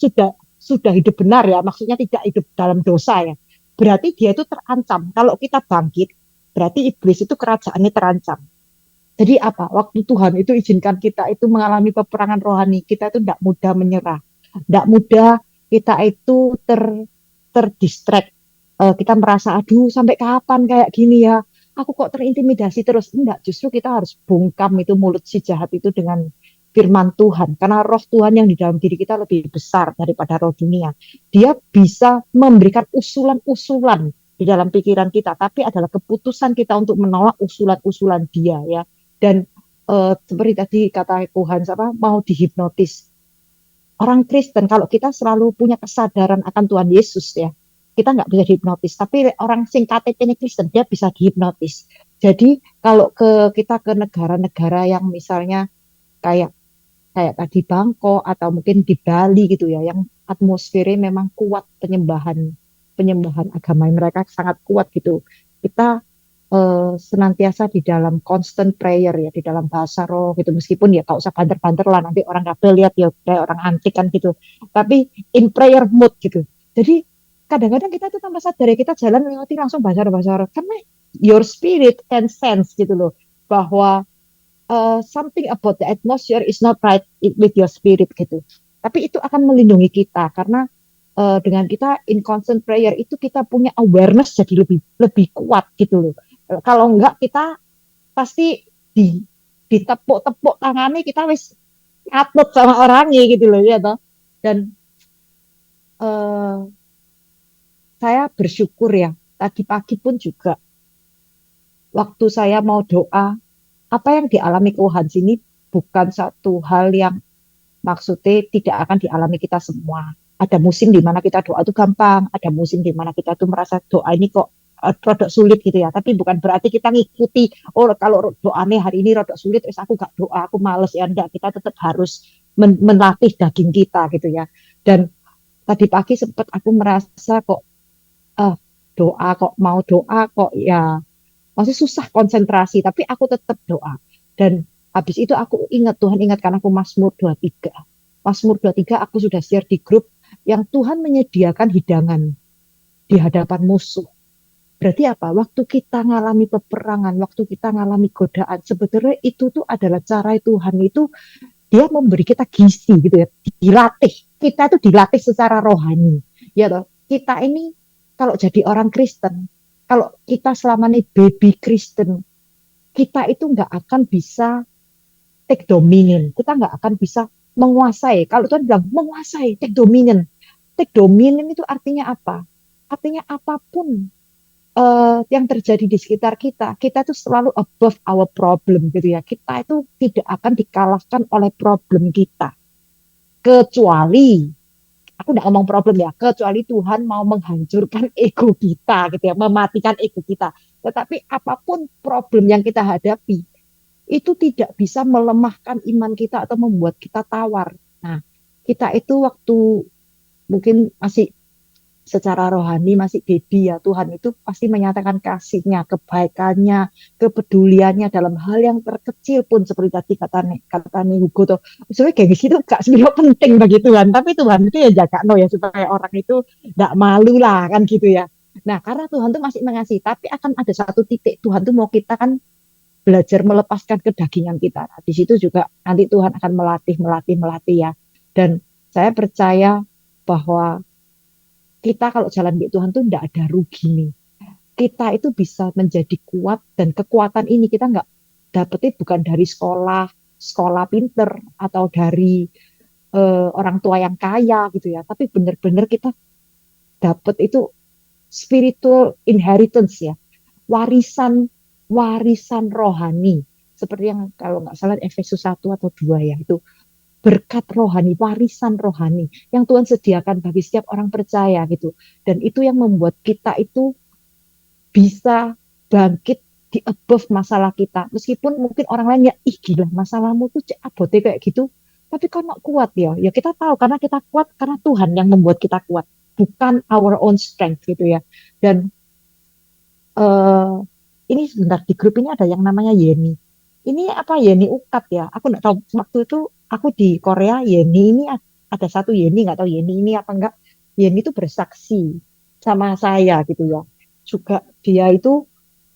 sudah hidup benar ya, maksudnya tidak hidup dalam dosa ya, berarti dia itu terancam. Kalau kita bangkit, berarti iblis itu kerajaannya terancam. Jadi apa? Waktu Tuhan itu izinkan kita itu mengalami peperangan rohani, kita itu tidak mudah menyerah, tidak mudah kita itu terdistract. Kita merasa aduh sampai kapan kayak gini ya, aku kok terintimidasi terus. Enggak, justru kita harus bungkam itu mulut si jahat itu dengan firman Tuhan. Karena roh Tuhan yang di dalam diri kita lebih besar daripada roh dunia. Dia bisa memberikan usulan-usulan di dalam pikiran kita, tapi adalah keputusan kita untuk menolak usulan-usulan dia ya. Dan seperti tadi kata Tuhan, mau dihipnotis. Orang Kristen, kalau kita selalu punya kesadaran akan Tuhan Yesus ya, kita nggak bisa dihipnotis. Tapi orang sing KTP ini Kristen, dia bisa dihipnotis. Jadi kalau kita ke negara-negara yang misalnya kayak kayak tadi Bangkok atau mungkin di Bali gitu ya, yang atmosfernya memang kuat penyembahan penyembahan agama mereka sangat kuat gitu. Kita senantiasa di dalam constant prayer ya, di dalam bahasa roh gitu, meskipun ya gak usah banter-banter lah, nanti orang kabel lihat ya kayak orang antik kan gitu, tapi in prayer mode gitu. Jadi kadang-kadang kita tuh tanpa sadar ya, kita jalan melewati langsung bahasa roh, karena your spirit can sense gitu loh, bahwa something about the atmosphere is not right with your spirit gitu. Tapi itu akan melindungi kita karena dengan kita in constant prayer itu kita punya awareness jadi lebih lebih kuat gitu loh. Kalau enggak kita pasti di ditepuk-tepuk tangannya kita wis atut sama orangnya gitu loh ya toh. Dan eh, saya bersyukur ya, tadi pagi pun juga waktu saya mau doa, apa yang dialami Tuhan sini bukan satu hal yang maksudnya tidak akan dialami kita semua. Ada musim di mana kita doa itu gampang, ada musim di mana kita tuh merasa doa ini kok rodok sulit gitu ya. Tapi bukan berarti kita ngikuti, oh kalau doanya hari ini rodok sulit, terus aku gak doa, aku males ya. Enggak, kita tetap harus melatih daging kita gitu ya. Dan tadi pagi sempat aku merasa kok ah doa kok mau doa kok ya masih susah konsentrasi, tapi aku tetap doa. Dan habis itu aku ingat, Tuhan ingatkan aku Mazmur 23. Mazmur 23 aku sudah share di grup, yang Tuhan menyediakan hidangan di hadapan musuh. Berarti apa? Waktu kita ngalami peperangan, waktu kita ngalami godaan, sebetulnya itu tuh adalah cara Tuhan itu, dia memberi kita gizi gitu ya, dilatih. Kita itu dilatih secara rohani. Ya toh, kita ini kalau jadi orang Kristen, kalau kita selama ini baby Kristen, kita itu nggak akan bisa take dominion. Kita nggak akan bisa menguasai. Kalau Tuhan bilang menguasai, take dominion. Take dominion itu artinya apa? Artinya apapun yang terjadi di sekitar kita, kita itu selalu above our problem gitu ya. Kita itu tidak akan dikalahkan oleh problem kita. Kecuali, aku nggak ngomong problem ya, kecuali Tuhan mau menghancurkan ego kita gitu ya, mematikan ego kita. Tetapi apapun problem yang kita hadapi, itu tidak bisa melemahkan iman kita atau membuat kita tawar. Nah, kita itu waktu mungkin masih secara rohani masih baby ya, Tuhan itu pasti menyatakan kasihnya, kebaikannya, kepeduliannya dalam hal yang terkecil pun, seperti tadi kata Hugo tuh. Sebenarnya kayak gitu gak sebenarnya penting bagi Tuhan, tapi Tuhan itu ya jaga no ya, supaya orang itu gak malu lah kan gitu ya. Nah, karena Tuhan tuh masih mengasihi, tapi akan ada satu titik Tuhan tuh mau kita kan belajar melepaskan kedagingan kita. Nah, di situ juga nanti Tuhan akan melatih ya. Dan saya percaya bahwa kita kalau jalan di Tuhan tuh tidak ada rugi nih. Kita itu bisa menjadi kuat, dan kekuatan ini kita nggak dapetnya bukan dari sekolah pinter atau dari orang tua yang kaya gitu ya. Tapi benar-benar kita dapat itu spiritual inheritance ya, warisan warisan rohani. Seperti yang kalau nggak salah Efesus 1 atau 2 ya, itu berkat rohani, warisan rohani yang Tuhan sediakan bagi setiap orang percaya gitu. Dan itu yang membuat kita itu bisa bangkit di above masalah kita. Meskipun mungkin orang lain ya, ih gila masalahmu tuh cek abote kayak gitu. Tapi kalau kuat ya, ya kita tahu karena kita kuat karena Tuhan yang membuat kita kuat, bukan our own strength gitu ya. Dan eh ini sebentar, di grup ini ada yang namanya Yeni. Ini apa Yeni Ukat ya? Aku nggak tahu, waktu itu aku di Korea, Yeni ini ada satu Yeni, nggak tahu Yeni ini apa enggak. Yeni itu bersaksi sama saya gitu ya. Juga dia itu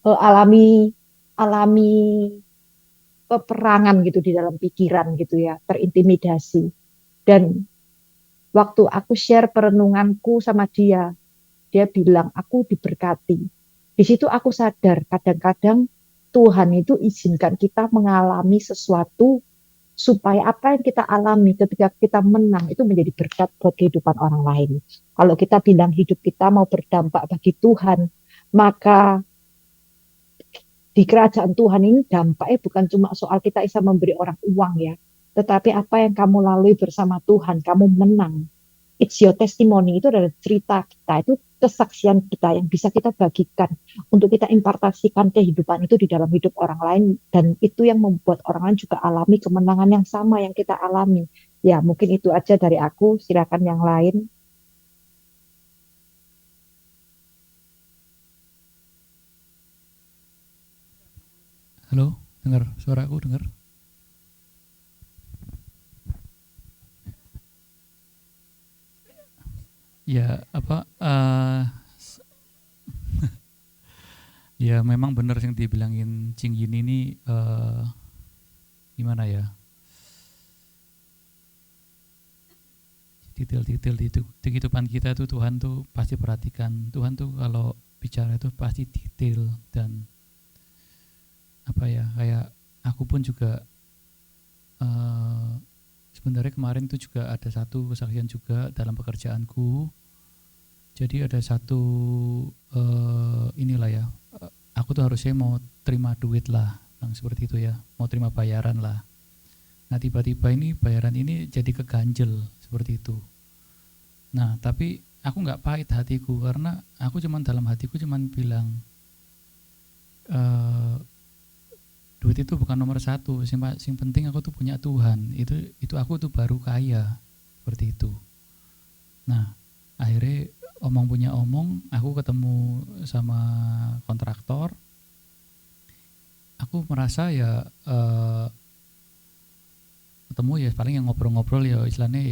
alami alami peperangan gitu di dalam pikiran gitu ya, terintimidasi. Dan waktu aku share perenunganku sama dia, dia bilang aku diberkati. Di situ aku sadar kadang-kadang Tuhan itu izinkan kita mengalami sesuatu supaya apa yang kita alami ketika kita menang itu menjadi berkat buat kehidupan orang lain. Kalau kita bilang hidup kita mau berdampak bagi Tuhan, maka di kerajaan Tuhan ini dampaknya bukan cuma soal kita bisa memberi orang uang ya, tetapi apa yang kamu lalui bersama Tuhan, kamu menang. It's your testimony, itu adalah cerita kita, itu kesaksian kita yang bisa kita bagikan untuk kita impartasikan kehidupan itu di dalam hidup orang lain, dan itu yang membuat orang lain juga alami kemenangan yang sama yang kita alami. Ya, mungkin itu aja dari aku, silakan yang lain. Halo, dengar suaraku, dengar? Ya, ya memang benar yang dibilangin Cing Yin ini, gimana ya? Detail-detail di kehidupan kita tuh Tuhan tuh pasti perhatikan. Tuhan tuh kalau bicara itu pasti detail, dan apa ya, kayak aku pun juga sebenarnya kemarin itu juga ada satu kesaksian juga dalam pekerjaanku. Jadi ada satu inilah ya, aku tuh harusnya mau terima duit lah, yang seperti itu ya, mau terima bayaran lah. Nah tiba-tiba ini bayaran ini jadi keganjel seperti itu. Nah tapi aku nggak pahit hatiku, karena aku cuman dalam hatiku cuman bilang, duit itu bukan nomor satu, sing penting aku tuh punya Tuhan, itu aku tuh baru kaya, seperti itu. Nah akhirnya omong punya omong, aku ketemu sama kontraktor, aku merasa ya ketemu ya paling yang ngobrol-ngobrol ya, istilahnya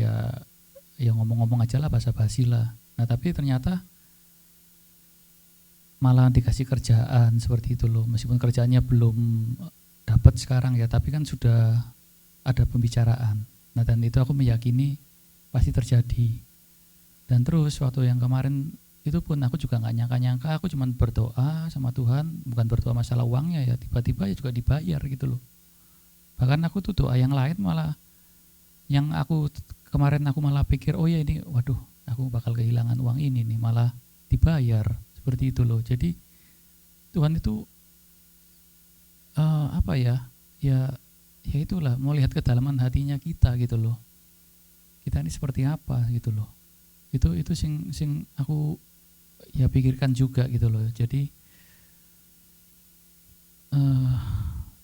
ya ngomong-ngomong aja lah, basa-basi lah. Nah tapi ternyata malah dikasih kerjaan seperti itu loh, meskipun kerjaannya belum dapat sekarang ya, tapi kan sudah ada pembicaraan. Nah dan itu aku meyakini pasti terjadi. Dan terus waktu yang kemarin itu pun aku juga nggak nyangka-nyangka, aku cuma berdoa sama Tuhan, bukan berdoa masalah uangnya ya, tiba-tiba ya juga dibayar gitu loh. Bahkan aku tuh doa yang lain malah, yang aku kemarin aku malah pikir, oh ya ini waduh aku bakal kehilangan uang ini nih, malah dibayar seperti itu loh. Jadi Tuhan itu apa ya, ya itulah, mau lihat kedalaman hatinya kita gitu loh, kita ini seperti apa gitu loh. Itu sing aku ya pikirkan juga gitu loh. Jadi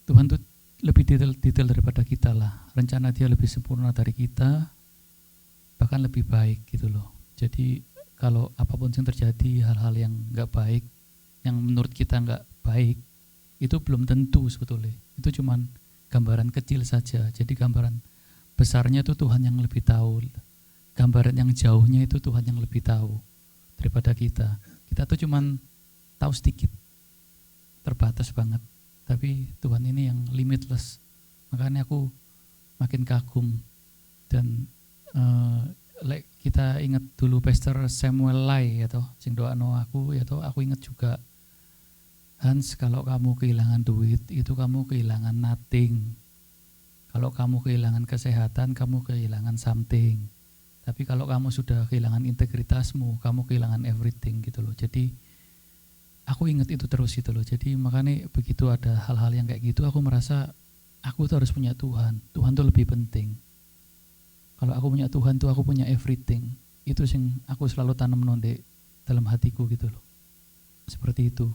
Tuhan tuh lebih detail daripada kita lah, rencana dia lebih sempurna dari kita, bahkan lebih baik gitu loh. Jadi kalau apapun yang terjadi, hal-hal yang nggak baik, yang menurut kita nggak baik, itu belum tentu sebetulnya, itu cuman gambaran kecil saja. Jadi gambaran besarnya itu Tuhan yang lebih tahu, gambaran yang jauhnya itu Tuhan yang lebih tahu daripada kita. Kita tuh cuman tahu sedikit, terbatas banget, tapi Tuhan ini yang limitless. Makanya aku makin kagum. Dan kita ingat dulu Pastor Samuel Lai ya toh, sing doano aku ya toh, aku ingat juga, Hans, kalau kamu kehilangan duit itu kamu kehilangan nothing. Kalau kamu kehilangan kesehatan, kamu kehilangan something. Tapi kalau kamu sudah kehilangan integritasmu, kamu kehilangan everything gitu loh. Jadi aku ingat itu terus gitu loh. Jadi makanya begitu ada hal-hal yang kayak gitu, aku merasa aku tuh harus punya Tuhan. Tuhan tuh lebih penting. Kalau aku punya Tuhan tuh aku punya everything. Itu sing aku selalu tanam nonde dalam hatiku gitu loh. Seperti itu.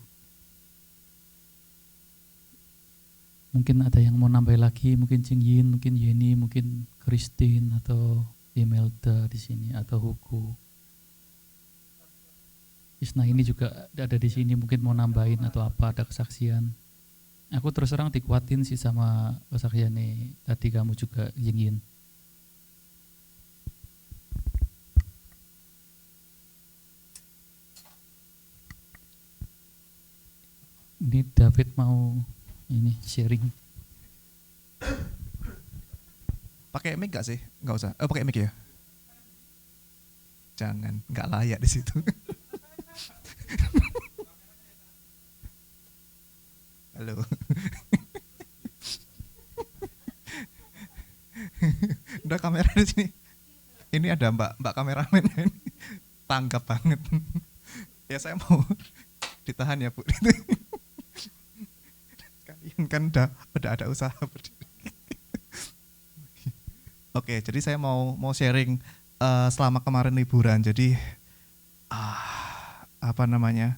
Mungkin ada yang mau nambah lagi, mungkin Cing Yin, mungkin Yeni, mungkin Christine atau Imelda di sini, atau Hugo. Isna ini juga ada di sini, mungkin mau nambahin atau apa, ada kesaksian. Aku terus terang dikuatin sih sama kesaksiannya tadi kamu juga, Cing Yin. Ini David mau ini sharing. Pakai mic gak sih? Nggak usah. Pakai mic ya? Jangan, nggak layak di situ. Halo. Udah kamera di sini. Ini ada mbak kameramen. Tanggap banget. Ya saya mau ditahan ya Bu. Kalian kan udah ada usaha berdiri. Oke, jadi saya mau sharing selama kemarin liburan. Jadi apa namanya?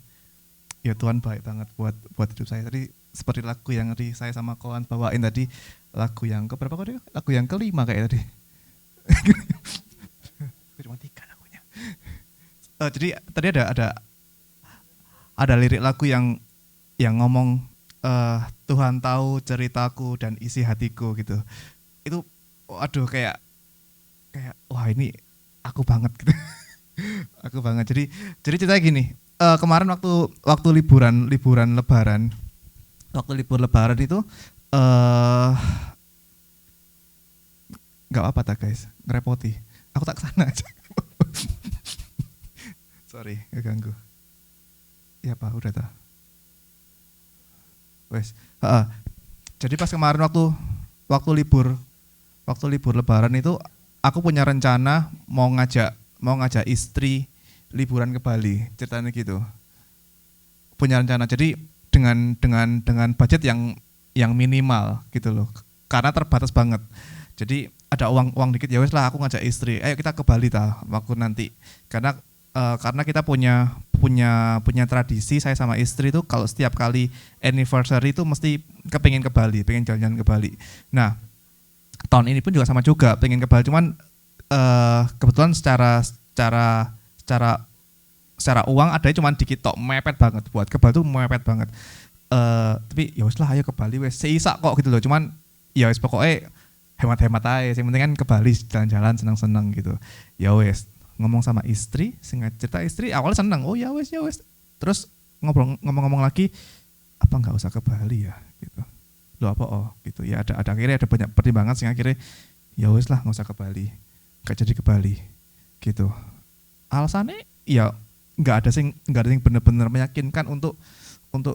Ya Tuhan baik banget buat hidup saya. Tadi seperti lagu yang tadi saya sama kawan bawain tadi, lagu yang keberapa kali? Lagu yang kelima kayak tadi. Cuma 3 lagunya. Jadi tadi ada lirik lagu yang ngomong Tuhan tahu ceritaku dan isi hatiku gitu. Itu aduh kayak wah ini aku banget gitu. Aku banget. Jadi ceritanya gini, kemarin waktu liburan lebaran. Waktu libur lebaran itu nggak apa tak guys, ngerepoti. Aku tak kesana aja. Sorry, keganggu. Ya Pak, udah tak. Wes. Jadi pas kemarin waktu libur lebaran itu aku punya rencana mau ngajak istri liburan ke Bali, ceritanya gitu. Punya rencana. Jadi dengan budget yang minimal gitu loh. Karena terbatas banget. Jadi ada uang dikit, ya wes lah aku ngajak istri. Ayo kita ke Bali waktu nanti. Karena kita punya tradisi, saya sama istri itu kalau setiap kali anniversary itu mesti pengen ke Bali, pengen jalan-jalan ke Bali. Nah, tahun ini pun juga sama juga, pengen ke Bali, cuman kebetulan secara uang ada cuman dikit tok, mepet banget buat ke Bali tuh mepet banget. Tapi ya wes lah ayo ke Bali wes, seisa kok gitu loh, cuman ya wes pokoknya hemat-hemat aja, yang penting kan ke Bali jalan-jalan senang-senang gitu. Ya wes, ngomong sama istri, singkat cerita istri awalnya senang, oh ya wes, terus ngomong-ngomong lagi, apa nggak usah ke Bali ya gitu. Loh apa gitu ya, ada akhirnya ada banyak pertimbangan sehingga akhirnya ya wes lah nggak usah ke Bali, nggak jadi ke Bali gitu. Alasannya ya nggak ada sing benar-benar meyakinkan untuk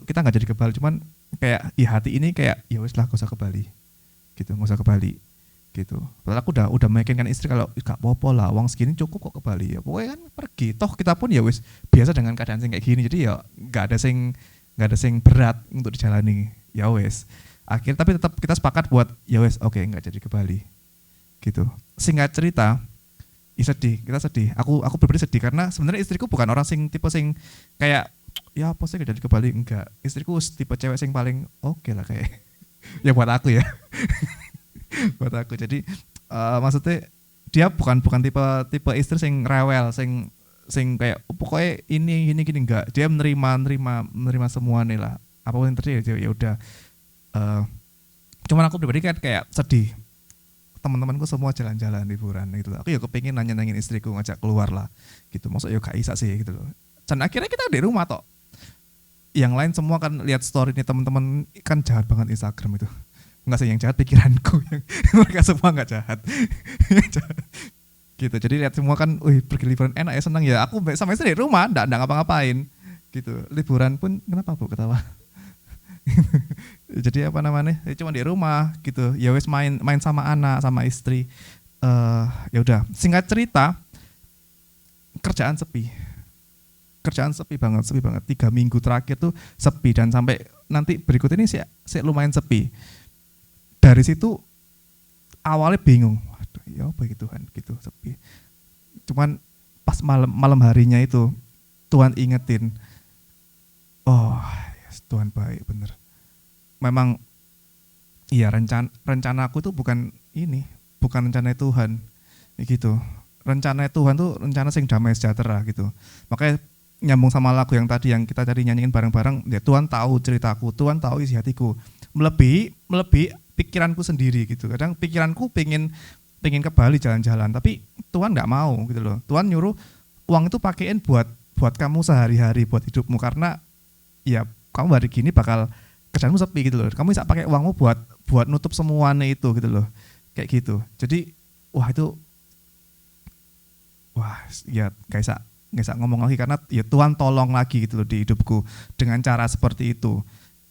kita nggak jadi ke Bali, cuman kayak di hati ini kayak ya wes lah nggak usah ke Bali gitu, nggak usah ke Bali gitu. Padahal aku udah meyakinkan istri kalau gak apa-apa lah, uang segini cukup kok ke Bali ya. Pokoknya kan pergi. Toh kita pun ya wis biasa dengan keadaan sing kayak gini. Jadi ya gak ada sing berat untuk dijalani. Ya wis. Akhirnya tapi tetap kita sepakat buat ya wis oke, enggak jadi ke Bali. Gitu. Singkat cerita, kita sedih. Aku pribadi sedih karena sebenarnya istriku bukan orang tipe sing kayak ya apa sih gak jadi ke Bali, enggak. Istriku tipe cewek sing paling oke lah kayak. Ya buat aku ya. Buat aku. Jadi maksudnya dia bukan tipe istri sing rewel, sing kayak pokoknya ini gini enggak. Dia menerima semua nih lah. Apapun yang terjadi ya udah. Cuman aku pribadi kan kayak sedih. Teman-temanku semua jalan-jalan liburan gitu. Aku ya kepengin nanya-nanyain istriku, ngajak keluar lah gitu. Maksudnya ya gak bisa sih gitu loh. Dan akhirnya kita di rumah toh. Yang lain semua kan lihat story nih, teman-teman kan jahat banget Instagram itu. Enggak sih yang jahat pikiranku, yang mereka semua enggak jahat. Gitu. Jadi lihat semua kan, pergi liburan enak ya, senang ya. Aku sama istri di rumah, enggak ngapa-ngapain. Gitu. Liburan pun kenapa Bu ketawa? Jadi apa namanya? Cuma di rumah gitu. Ya wes main sama anak, sama istri. Ya udah. Singkat cerita, kerjaan sepi banget. 3 minggu terakhir tuh sepi, dan sampai nanti berikut ini sih lumayan sepi. Dari situ awalnya bingung, waduh ya apa gitu Tuhan gitu sepi. Cuman pas malam harinya itu Tuhan ingetin, oh yes, Tuhan baik bener. Memang iya rencana aku tuh bukan rencana Tuhan gitu. Rencana Tuhan tuh rencana sing damai sejahtera gitu. Makanya nyambung sama lagu yang tadi yang kita tadi nyanyiin bareng-bareng, ya Tuhan tahu ceritaku, Tuhan tahu isi hatiku, melebihi pikiranku sendiri gitu. Kadang pikiranku pengen ke Bali jalan-jalan, tapi Tuhan nggak mau gitu loh. Tuhan nyuruh uang itu pakein buat kamu sehari-hari, buat hidupmu, karena ya kamu hari gini bakal kerjaanmu sepi gitu loh. Kamu bisa pakai uangmu buat nutup semuanya itu gitu loh. Kayak gitu. Jadi wah ya nggak bisa ngomong lagi, karena ya Tuhan tolong lagi gitu loh di hidupku dengan cara seperti itu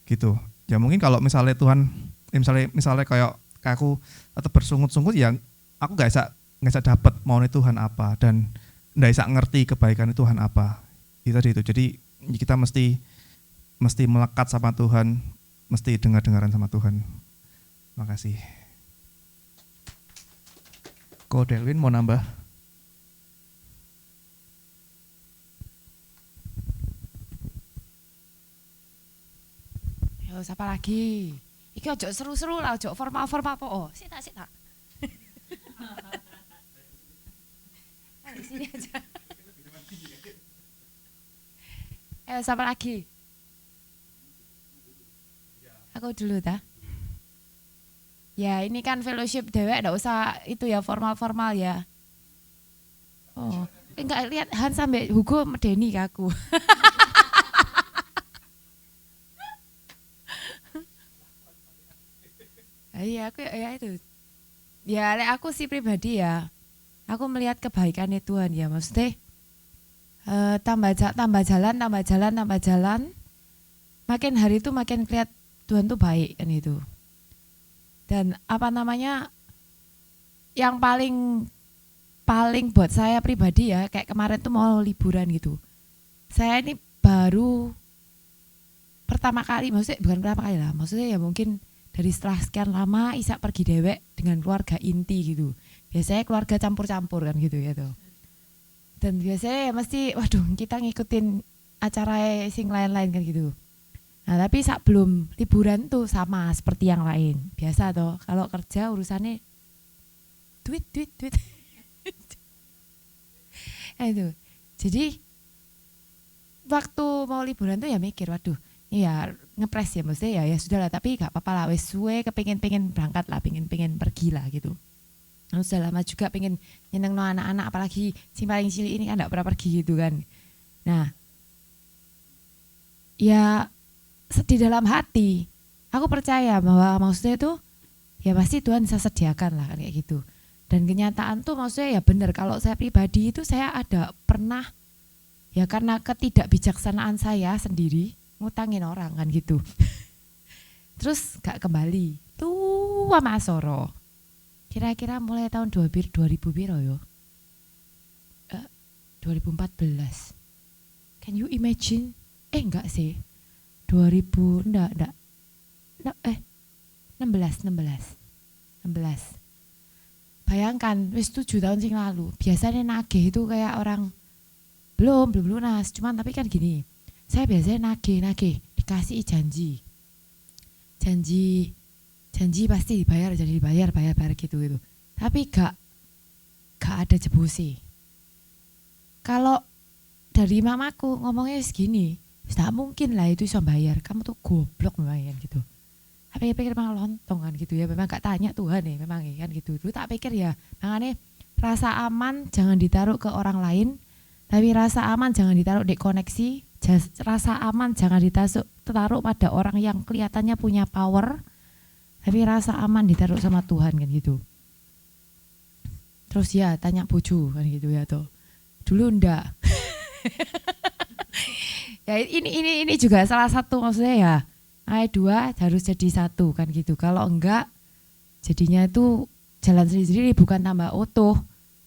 gitu. Ya mungkin kalau misalnya Tuhan, misalnya kayak aku atau bersungut-sungut, ya aku nggak bisa dapat maunya Tuhan apa, dan nggak bisa ngerti kebaikan Tuhan apa. Itu tadi itu. Jadi kita mesti melekat sama Tuhan, mesti dengar-dengaran sama Tuhan. Makasih. Ko Delwin mau nambah? Yo, siapa lagi? Iki ojo seru-seru lah, ojo formal-formal po. Oh, sita. Di sini aja. Siapa lagi? Aku dulu dah. Ya, ini kan fellowship dewek, enggak usah itu ya formal-formal ya. Oh, enggak lihat Han sampai Hugo medeni ke aku. Iya, aku ya itu. Ya, aku sih pribadi ya. Aku melihat kebaikannya Tuhan ya, maksudnya tambah jalan. Makin hari itu makin kelihatan Tuhan tuh baik kan itu. Dan yang paling buat saya pribadi ya, kayak kemarin tuh mau liburan gitu. Saya ini baru pertama kali, maksudnya bukan pertama kali lah, maksudnya ya mungkin dari setelah sekian lama Isa pergi dewek dengan keluarga inti gitu. Biasanya keluarga campur-campur kan gitu ya tuh. Dan biasanya ya mesti waduh kita ngikutin acara sing lain-lain kan gitu. Nah tapi saat belum liburan tuh sama seperti yang lain. Biasa toh kalau kerja urusannya duit. Nah itu. Jadi waktu mau liburan tuh ya mikir waduh ya ngepres ya maksudnya ya sudahlah, tapi gak apa-apa lah, wes suwe kepengen berangkat lah, pengen pergi lah gitu. Nah, sudah lama juga pengen nyeneng no anak-anak, apalagi si paling cilik ini kan gak pernah pergi gitu kan. Nah ya di dalam hati aku percaya bahwa maksudnya itu ya pasti Tuhan bisa sediakan lah kan kayak gitu. Dan kenyataan tuh maksudnya ya benar, kalau saya pribadi itu saya ada pernah ya karena ketidakbijaksanaan saya sendiri ngutangin orang kan gitu. Terus gak kembali. Tuh sama Asoro. Kira-kira mulai tahun 2000 piro yo? 2014. Can you imagine? Enggak sih. 2000 enggak. 16. Bayangkan wis 7 tahun sing lalu. Biasanya nagih itu kayak orang belum lunas. Cuman tapi kan gini. Saya biasanya nagih, dikasih janji pasti dibayar, jadi dibayar gitu. Tapi gak ada jebusi. Kalau dari mamaku ngomongnya segini, tidak mungkin lah itu bisa bayar. Kamu tuh goblok memang gitu. Tapi pikir memang lontong kan gitu ya. Memang gak tanya Tuhan ya, memang kan gitu. Dulu tak pikir ya, makanya rasa aman jangan ditaruh ke orang lain, tapi rasa aman jangan ditaruh di koneksi. Rasa aman jangan ditaruh pada orang yang kelihatannya punya power, tapi rasa aman ditaruh sama Tuhan kan gitu. Terus ya tanya bojo kan gitu ya tuh. Dulu ndak. Ya ini juga salah satu maksudnya ya. Dua harus jadi satu kan gitu. Kalau enggak jadinya itu jalan sendiri, bukan tambah utuh,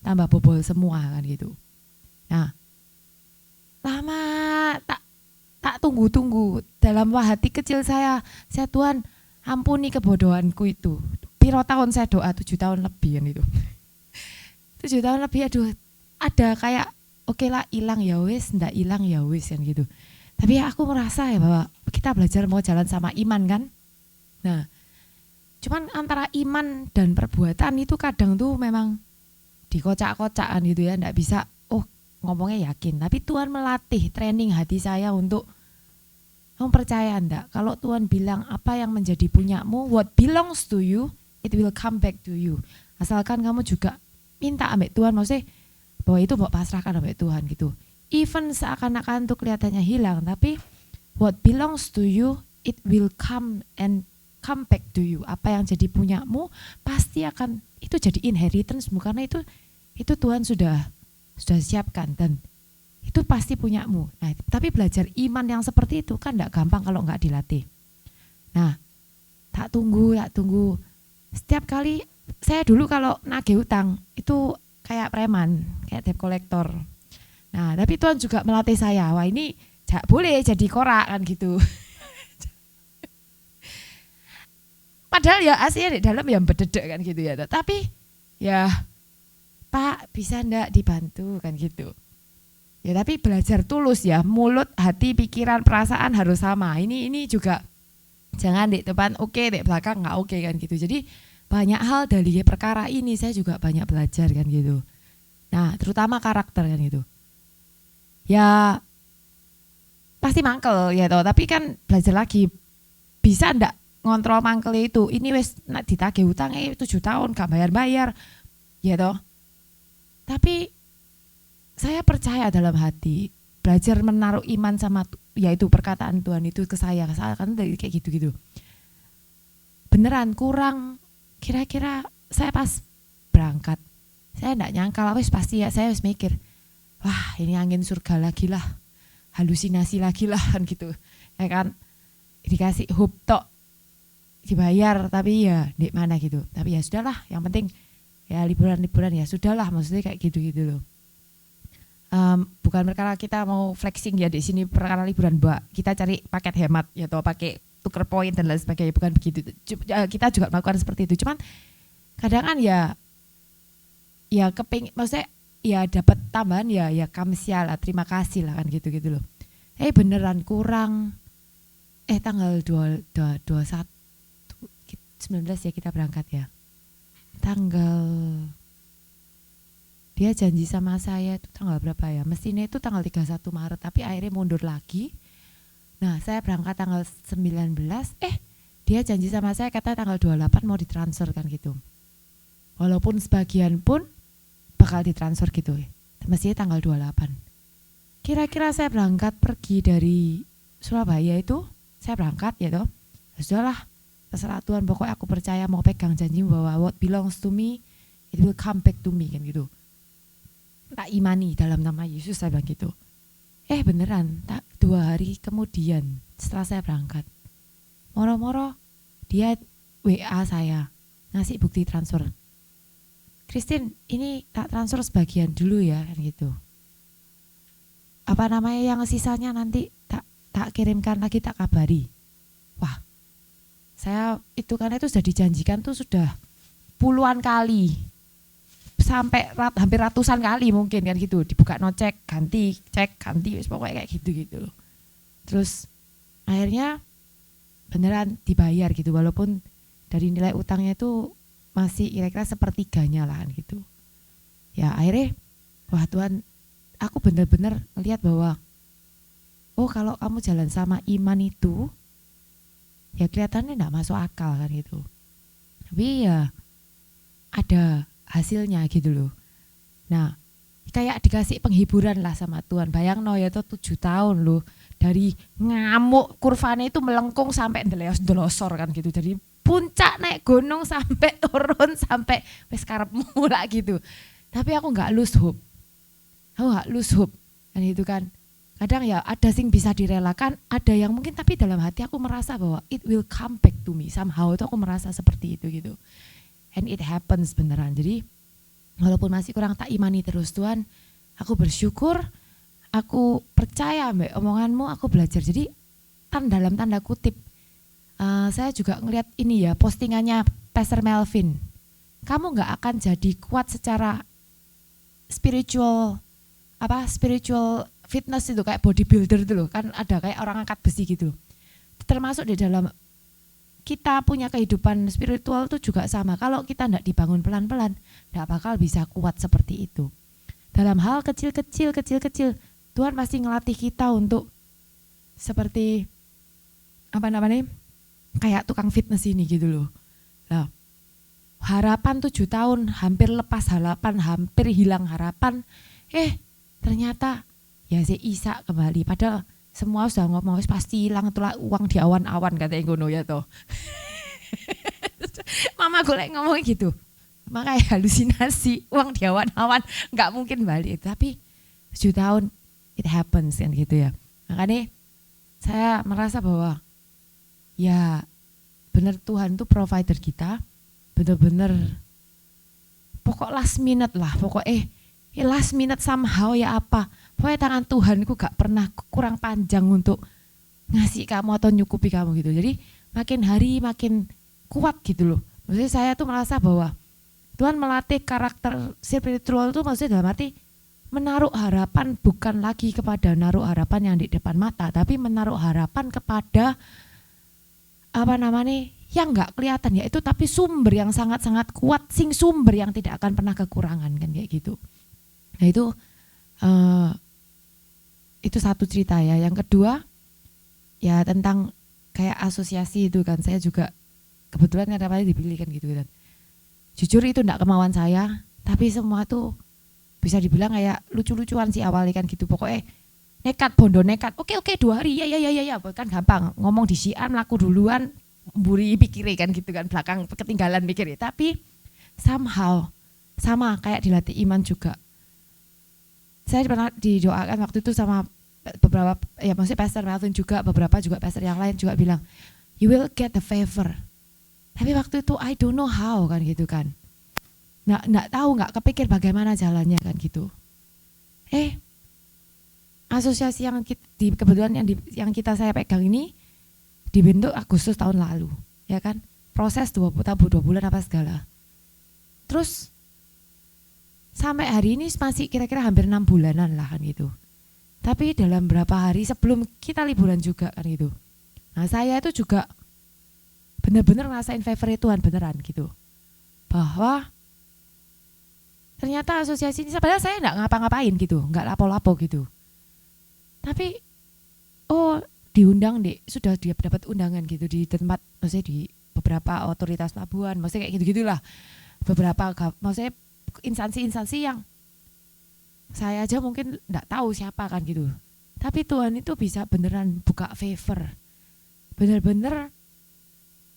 tambah bobol semua kan gitu. Nah, lama tak tunggu dalam hati kecil saya Tuhan ampuni kebodohanku itu. Piro tahun saya doa, 7 tahun lebih kan itu. 7 tahun lebih, aduh ada kayak oke lah hilang ya wis, ndak hilang ya wis kan gitu. Tapi aku merasa ya bahwa kita belajar mau jalan sama iman kan. Nah cuman antara iman dan perbuatan itu kadang tuh memang dikocak-kocakan gitu ya, ndak bisa ngomongnya yakin, tapi Tuhan melatih training hati saya untuk kamu percaya enggak kalau Tuhan bilang apa yang menjadi punyamu, what belongs to you, it will come back to you. Asalkan kamu juga minta ambek Tuhan, maksudnya bahwa itu mau pasrahkan ambek Tuhan gitu. Even seakan-akan tuh kelihatannya hilang, tapi what belongs to you, it will come back to you. Apa yang jadi punyamu pasti akan itu jadi inheritance, karena itu Tuhan sudah siapkan dan itu pasti punyamu. Nah, tapi belajar iman yang seperti itu kan enggak gampang kalau enggak dilatih. Nah, tak tunggu. Setiap kali saya dulu kalau nagih utang itu kayak preman, kayak debt collector. Nah, tapi Tuhan juga melatih saya, wah ini boleh jadi korak kan gitu. Padahal ya aslinya di dalam ya bededek kan gitu ya. Tapi ya Pak bisa ndak dibantu kan gitu. Ya tapi belajar tulus ya, mulut, hati, pikiran, perasaan harus sama. Ini juga jangan di depan oke, di belakang nggak oke kan gitu. Jadi banyak hal dari perkara ini saya juga banyak belajar kan gitu. Nah terutama karakter kan gitu. Ya pasti mangkel ya toh, tapi kan belajar lagi bisa ndak ngontrol mangkel itu. Ini wes nak ditagih utang 7 tahun gak bayar-bayar ya toh. Tapi saya percaya dalam hati, belajar menaruh iman sama yaitu perkataan Tuhan itu ke saya kan dari kayak gitu-gitu. Beneran kurang, kira-kira saya pas berangkat, saya enggak nyangka lah, wes pasti ya saya wes mikir, wah ini angin surga lagi lah, halusinasi lagi lah kan gitu. Ya kan dikasih hope tok, dibayar tapi ya di mana gitu. Tapi ya sudahlah, yang penting ya liburan-liburan ya sudahlah, maksudnya kayak gitu-gitu loh. Bukan perkara kita mau flexing ya di sini perkara liburan Mbak, kita cari paket hemat ya atau pakai tuker poin dan lain sebagainya, bukan begitu. Kita juga melakukan seperti itu, cuman kadang kan ya maksudnya ya dapat tambahan ya kamsia lah, terima kasih lah kan gitu loh. Beneran kurang tanggal 21 19 ya kita berangkat ya. Dia janji sama saya itu tanggal berapa ya, mestinya itu tanggal 31 Maret tapi akhirnya mundur lagi. Nah saya berangkat tanggal 19, dia janji sama saya kata tanggal 28 mau ditransfer kan gitu. Walaupun sebagian pun bakal ditransfer gitu ya, mestinya tanggal 28. Kira-kira saya berangkat pergi dari Surabaya itu, saya berangkat ya toh, sudahlah terserah Tuhan, pokoknya aku percaya mau pegang janji bahwa what belongs to me, it will come back to me kan gitu. Tak imani dalam nama Yesus, saya bilang gitu. Beneran, 2 hari kemudian setelah saya berangkat, moro-moro dia WA saya, ngasih bukti transfer. Christine, ini tak transfer sebagian dulu ya kan gitu. Apa namanya yang sisanya nanti tak kirimkan lagi, tak kabari. Wah, saya itu karena itu sudah dijanjikan tuh sudah puluhan kali. Sampai hampir ratusan kali mungkin kan gitu, dibuka cek ganti pokoknya kayak gitu loh. Terus akhirnya beneran dibayar gitu, walaupun dari nilai utangnya itu masih kira-kira sepertiganya lah kan gitu. Ya akhirnya wah Tuhan, aku bener-bener ngelihat bahwa kalau kamu jalan sama iman itu ya kelihatannya enggak masuk akal kan gitu. Tapi ya ada hasilnya gitu loh. Nah kayak dikasih penghiburan lah sama Tuhan. Bayang ya itu 7 tahun loh, dari ngamuk kurvanya itu melengkung sampai ndelosor kan gitu, dari puncak naik gunung sampai turun sampai wis karepmu lah gitu. Tapi aku nggak lose hope kan itu kan. Kadang ya ada sing bisa direlakan, ada yang mungkin tapi dalam hati aku merasa bahwa it will come back to me somehow, itu aku merasa seperti itu gitu. And it happens beneran. Jadi walaupun masih kurang tak imani terus Tuhan, aku bersyukur, aku percaya mbak omonganmu, aku belajar. Jadi dalam tanda kutip, saya juga ngelihat ini ya postingannya Pastor Melvin. Kamu nggak akan jadi kuat secara spiritual fitness itu kayak bodybuilder itu loh, kan ada kayak orang angkat besi gitu. Termasuk di dalam kita punya kehidupan spiritual itu juga sama. Kalau kita tidak dibangun pelan-pelan, tidak bakal bisa kuat seperti itu. Dalam hal kecil-kecil, Tuhan pasti ngelatih kita untuk seperti kayak tukang fitness ini gitu loh. Nah, harapan 7 tahun, hampir lepas harapan, hampir hilang harapan. Ternyata ya si Isa kembali. Padahal semua sudah ngomong pasti hilang itulah uang di awan-awan katanya ngono ya toh. Mama gue ngomong gitu. Makanya halusinasi, uang di awan-awan nggak mungkin balik. Tapi 7 tahun it happens kan gitu ya. Makanya saya merasa bahwa ya benar Tuhan itu provider kita, benar-benar pokok last minute lah, last minute somehow ya apa, pokoknya tangan Tuhan itu gak pernah kurang panjang untuk ngasih kamu atau nyukupi kamu gitu. Jadi makin hari makin kuat gitu loh. Maksudnya saya tuh merasa bahwa Tuhan melatih karakter spiritual itu maksudnya dalam arti menaruh harapan bukan lagi kepada naruh harapan yang di depan mata, tapi menaruh harapan kepada yang nggak kelihatan ya itu, tapi sumber yang sangat-sangat kuat, sumber yang tidak akan pernah kekurangan kan kayak gitu. Nah itu satu cerita ya. Yang kedua ya tentang kayak asosiasi itu kan, saya juga kebetulan kadang dipilih kan gitu kan. Jujur itu enggak kemauan saya, tapi semua tuh bisa dibilang kayak lucu-lucuan sih awalnya kan gitu. Pokoknya nekat, bondo nekat. Oke 2 hari ya kan gampang. Ngomong di Sian, laku duluan, mburi pikirin kan gitu kan, belakang ketinggalan mikirnya. Tapi somehow sama kayak dilatih iman juga. Saya pernah didoakan waktu itu sama beberapa, ya maksudnya Pastor Melvin juga, beberapa juga pastor yang lain juga bilang, you will get the favor. Tapi waktu itu I don't know how kan gitu kan. Nggak tahu, nggak kepikir bagaimana jalannya kan gitu. Asosiasi yang kebetulan yang saya pegang ini dibentuk Agustus tahun lalu, ya kan. Proses 2 bulan apa segala. Terus sampai hari ini masih kira-kira hampir 6 bulanan lah kan gitu. Tapi dalam berapa hari sebelum kita liburan juga kan gitu. Nah saya itu juga benar-benar ngerasain favor Tuhan beneran gitu. Bahwa ternyata asosiasi ini, padahal saya enggak ngapa-ngapain gitu, enggak lapo-lapo gitu. Tapi diundang sudah dia dapat undangan gitu di tempat, maksudnya di beberapa otoritas pelabuhan, maksudnya kayak gitu-gitulah. Beberapa maksudnya instansi-instansi yang saya aja mungkin enggak tahu siapa kan gitu. Tapi Tuhan itu bisa beneran buka favor. Bener-bener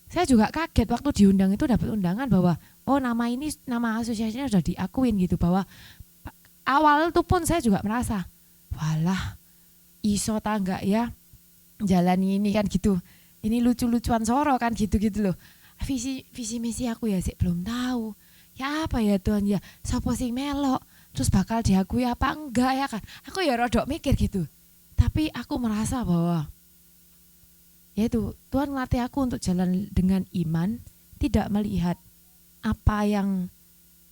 saya juga kaget waktu diundang itu, dapat undangan bahwa nama asosiasinya sudah diakuin gitu, bahwa awal itu pun saya juga merasa walah iso tangga ya jalan ini kan gitu, ini lucu-lucuan soro kan gitu-gitu loh. Visi misi aku ya sih belum tahu ya, apa ya Tuhan ya, sapa sing melok terus bakal diakui apa enggak ya kan, aku ya rodok mikir gitu. Tapi aku merasa bahwa yaitu Tuhan melatih aku untuk jalan dengan iman, tidak melihat apa yang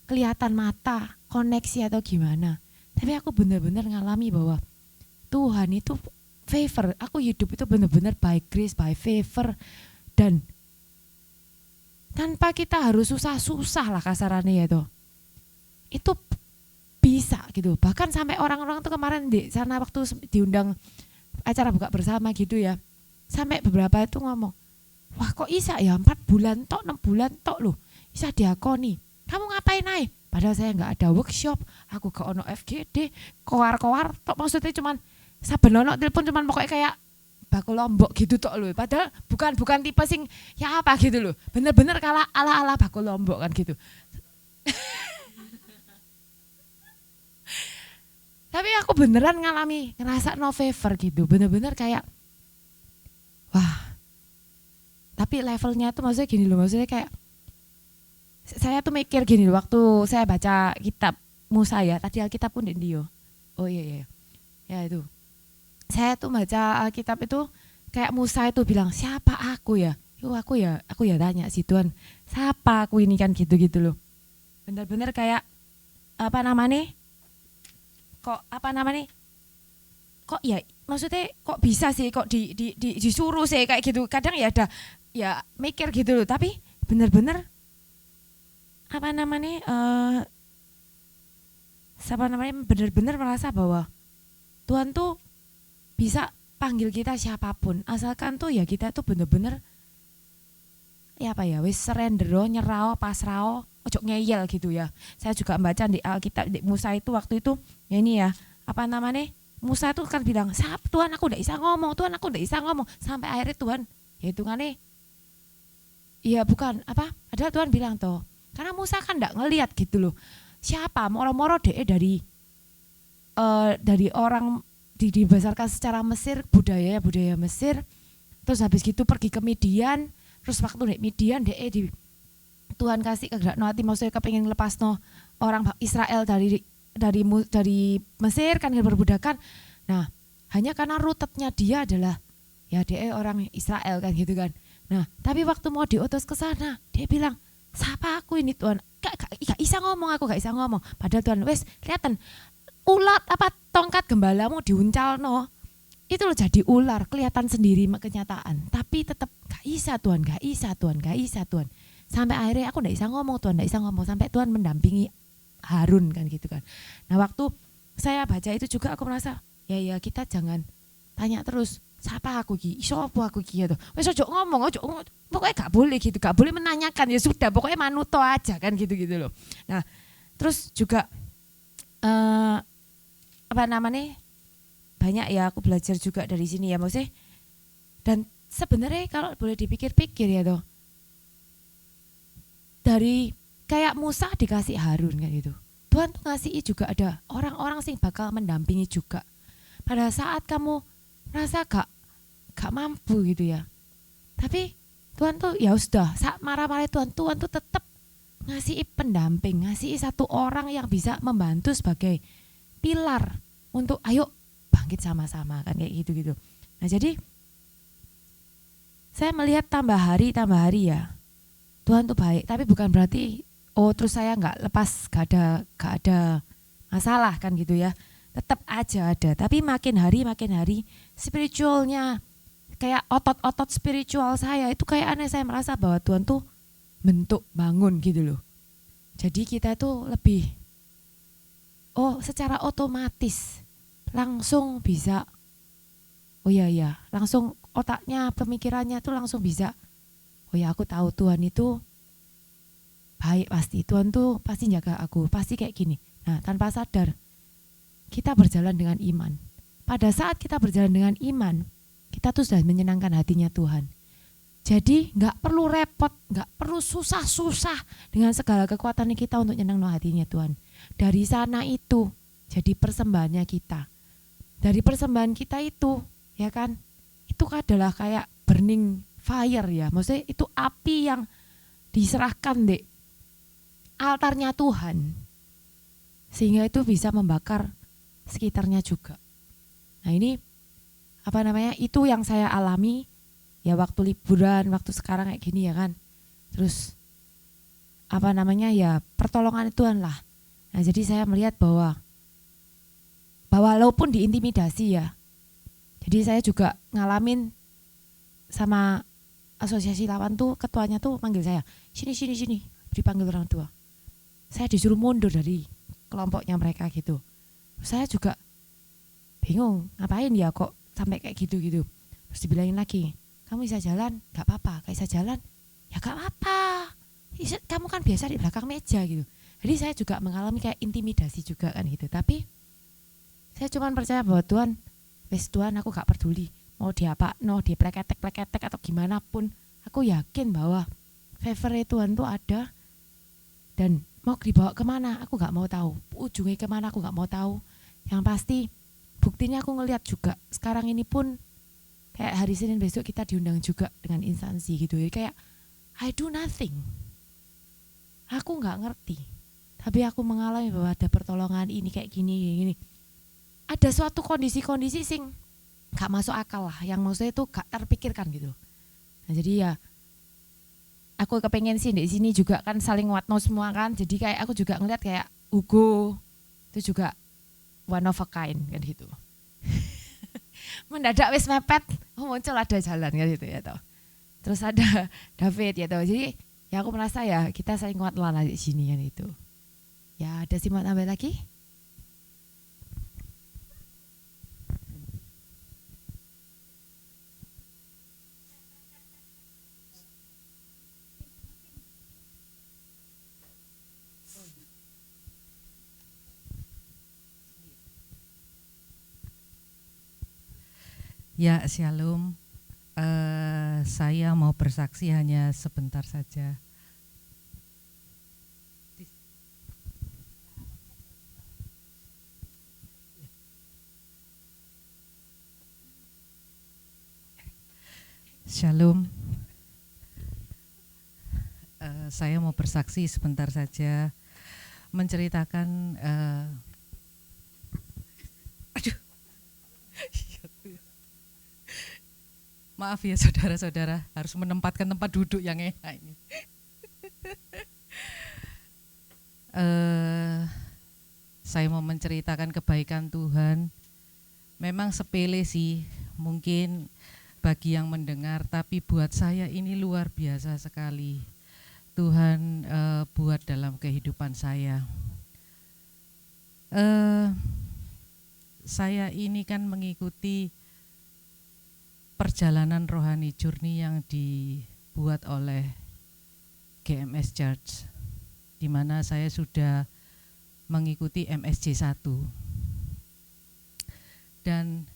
kelihatan mata, koneksi atau gimana. Tapi aku benar-benar ngalami bahwa Tuhan itu favor. Aku hidup itu benar-benar by grace, by favor. Dan tanpa kita harus susah-susah lah kasarannya ya toh. Itu bisa gitu. Bahkan sampai orang-orang tuh kemarin di sana waktu diundang acara buka bersama gitu ya. Sampai beberapa itu ngomong, wah kok Isa ya 4 bulan tok, 6 bulan tok loh, Isa diakoni. Kamu ngapain aja? Padahal saya nggak ada workshop, aku ke ono FGD, koar-koar tok, maksudnya cuman saben ono telepon cuman pokoknya kayak bakul lombok gitu tok loh. Padahal bukan tipe sing ya apa gitu loh. Bener-bener kalah ala-ala bakul lombok kan gitu. Tapi aku beneran ngerasa no favor gitu, bener-bener kayak wah, tapi levelnya tuh maksudnya gini loh, maksudnya kayak saya tuh mikir gini loh, waktu saya baca kitab Musa ya, tadi Alkitab pun di Dio. Oh iya, ya itu. Saya tuh baca Alkitab itu kayak Musa itu bilang, siapa aku ya? Aku ya tanya sih Tuhan, siapa aku ini kan gitu-gitu loh. Bener-bener kayak kok ya maksudnya kok bisa sih kok disuruh sih kayak gitu. Kadang ya ada ya mikir gitu loh, tapi bener-bener bener-bener merasa bahwa Tuhan tuh bisa panggil kita siapapun, asalkan tuh ya kita tuh bener-bener ya wis surrender, nyerah, pasrah, ojo ngeyel gitu ya. Saya juga membaca di Alkitab di Musa itu waktu itu ya ini ya Musa tuh kan bilang, Tuhan aku udah bisa ngomong, Tuhan aku udah bisa ngomong. Sampai akhirnya Tuhan, ya hitungannya, iya bukan, padahal Tuhan bilang toh, karena Musa kan gak ngelihat gitu loh. Siapa, moro-moro dari orang dibesarkan secara Mesir, budaya Mesir, terus habis gitu pergi ke Midian, Terus waktu nek Midian di Tuhan kasih kegerakno hati, maksudnya kepengin lepasno orang Israel dari Mesir kan perbudakan. Nah, hanya karena rutetnya dia adalah ya dia orang Israel kan gitu kan. Nah, tapi waktu mau diutus ke sana, dia bilang, "Siapa aku ini Tuhan? Gak bisa ngomong, aku gak bisa ngomong." Padahal Tuhan wes kelihatan ulat apa tongkat gembalamu diuncalno. Itu loh jadi ular, kelihatan sendiri kenyataan. Tapi tetap gak bisa Tuhan, gak bisa Tuhan, gak bisa Tuhan. Sampai akhirnya aku gak bisa ngomong Tuhan, gak bisa ngomong. Sampai Tuhan mendampingi Harun kan gitu kan. Nah waktu saya baca itu juga aku merasa, ya kita jangan tanya terus, siapa aku ki, iso apa aku ki gitu. Wes ojo ngomong, pokoknya gak boleh gitu, gak boleh menanyakan, ya sudah pokoknya manuto aja kan gitu loh. Nah terus juga apa namanya, banyak ya aku belajar juga dari sini ya maksudnya. Dan sebenarnya kalau boleh dipikir-pikir ya toh, dari kayak Musa dikasih Harun kan gitu, Tuhan tuh ngasih juga ada orang-orang sing bakal mendampingi juga pada saat kamu rasa gak mampu gitu ya. Tapi Tuhan tuh ya sudah, saat marah-marah Tuhan tuh tetap ngasih pendamping, ngasih satu orang yang bisa membantu sebagai pilar untuk ayo bangkit sama-sama kan kayak gitu. Nah jadi saya melihat tambah hari ya, Tuhan tuh baik, tapi bukan berarti terus saya nggak lepas, gak ada masalah kan gitu ya. Tetap aja ada, tapi makin hari spiritualnya, kayak otot-otot spiritual saya itu kayak aneh, saya merasa bahwa Tuhan tuh bentuk bangun gitu loh. Jadi kita tuh lebih secara otomatis langsung bisa langsung otaknya, pemikirannya tuh langsung bisa, aku tahu Tuhan itu baik, pasti Tuhan tuh pasti jaga aku, pasti kayak gini. Nah tanpa sadar kita berjalan dengan iman. Pada saat kita berjalan dengan iman, kita tuh sudah menyenangkan hatinya Tuhan. Jadi gak perlu repot, gak perlu susah-susah dengan segala kekuatan kita untuk nyenangkan hatinya Tuhan. Dari sana itu jadi persembahannya kita. Dari persembahan kita itu, ya kan, itu adalah kayak burning fire ya. Maksudnya itu api yang diserahkan di altarnya Tuhan. Sehingga itu bisa membakar sekitarnya juga. Nah ini itu yang saya alami ya waktu liburan, waktu sekarang kayak gini ya kan. Terus ya pertolongan Tuhan lah. Nah jadi saya melihat bahwa walaupun diintimidasi ya, jadi saya juga ngalamin sama asosiasi lawan tuh, ketuanya tuh manggil saya, sini, dipanggil orang tua. Saya disuruh mundur dari kelompoknya mereka gitu. Saya juga bingung, ngapain ya kok sampai kayak gitu. Terus dibilangin lagi, kamu bisa jalan, gak apa-apa. Gak bisa jalan, ya gak apa-apa. Kamu kan biasa di belakang meja gitu. Jadi saya juga mengalami kayak intimidasi juga kan gitu. Tapi saya cuma percaya bahwa Tuhan, Tuhan aku gak peduli. Mau dia pleketek atau gimana pun. Aku yakin bahwa favor Tuhan tuh ada. Dan mau dibawa kemana aku gak mau tahu. Ujungnya kemana aku gak mau tahu. Yang pasti buktinya aku ngelihat juga. Sekarang ini pun kayak hari Senin besok kita diundang juga dengan instansi gitu. Jadi kayak I do nothing. Aku gak ngerti. Tapi aku mengalami bahwa ada pertolongan ini kayak gini. Ada suatu kondisi-kondisi sing gak masuk akal lah, yang maksudnya itu gak terpikirkan gitu. Nah jadi ya aku kepengen sih di sini juga kan saling watno semua kan. Jadi kayak aku juga ngeliat kayak Hugo itu juga one of a kind kan gitu. Mendadak wis mepet, muncul ada jalan kan gitu ya toh. Terus ada David ya toh. Jadi ya aku merasa ya kita saling kuat lah di sini kan itu. Ya ada sih mau tambah lagi? Ya, Shalom. Saya mau bersaksi hanya sebentar saja. Shalom. Saya mau bersaksi sebentar saja, menceritakan aduh. Maaf ya saudara-saudara, harus menempatkan tempat duduk yang enak ini. Saya mau menceritakan kebaikan Tuhan. Memang sepele sih, mungkin bagi yang mendengar, tapi buat saya ini luar biasa sekali. Tuhan buat dalam kehidupan saya. Saya ini kan mengikuti perjalanan rohani journey yang dibuat oleh GMS Church, di mana saya sudah mengikuti MSJ 1. Dan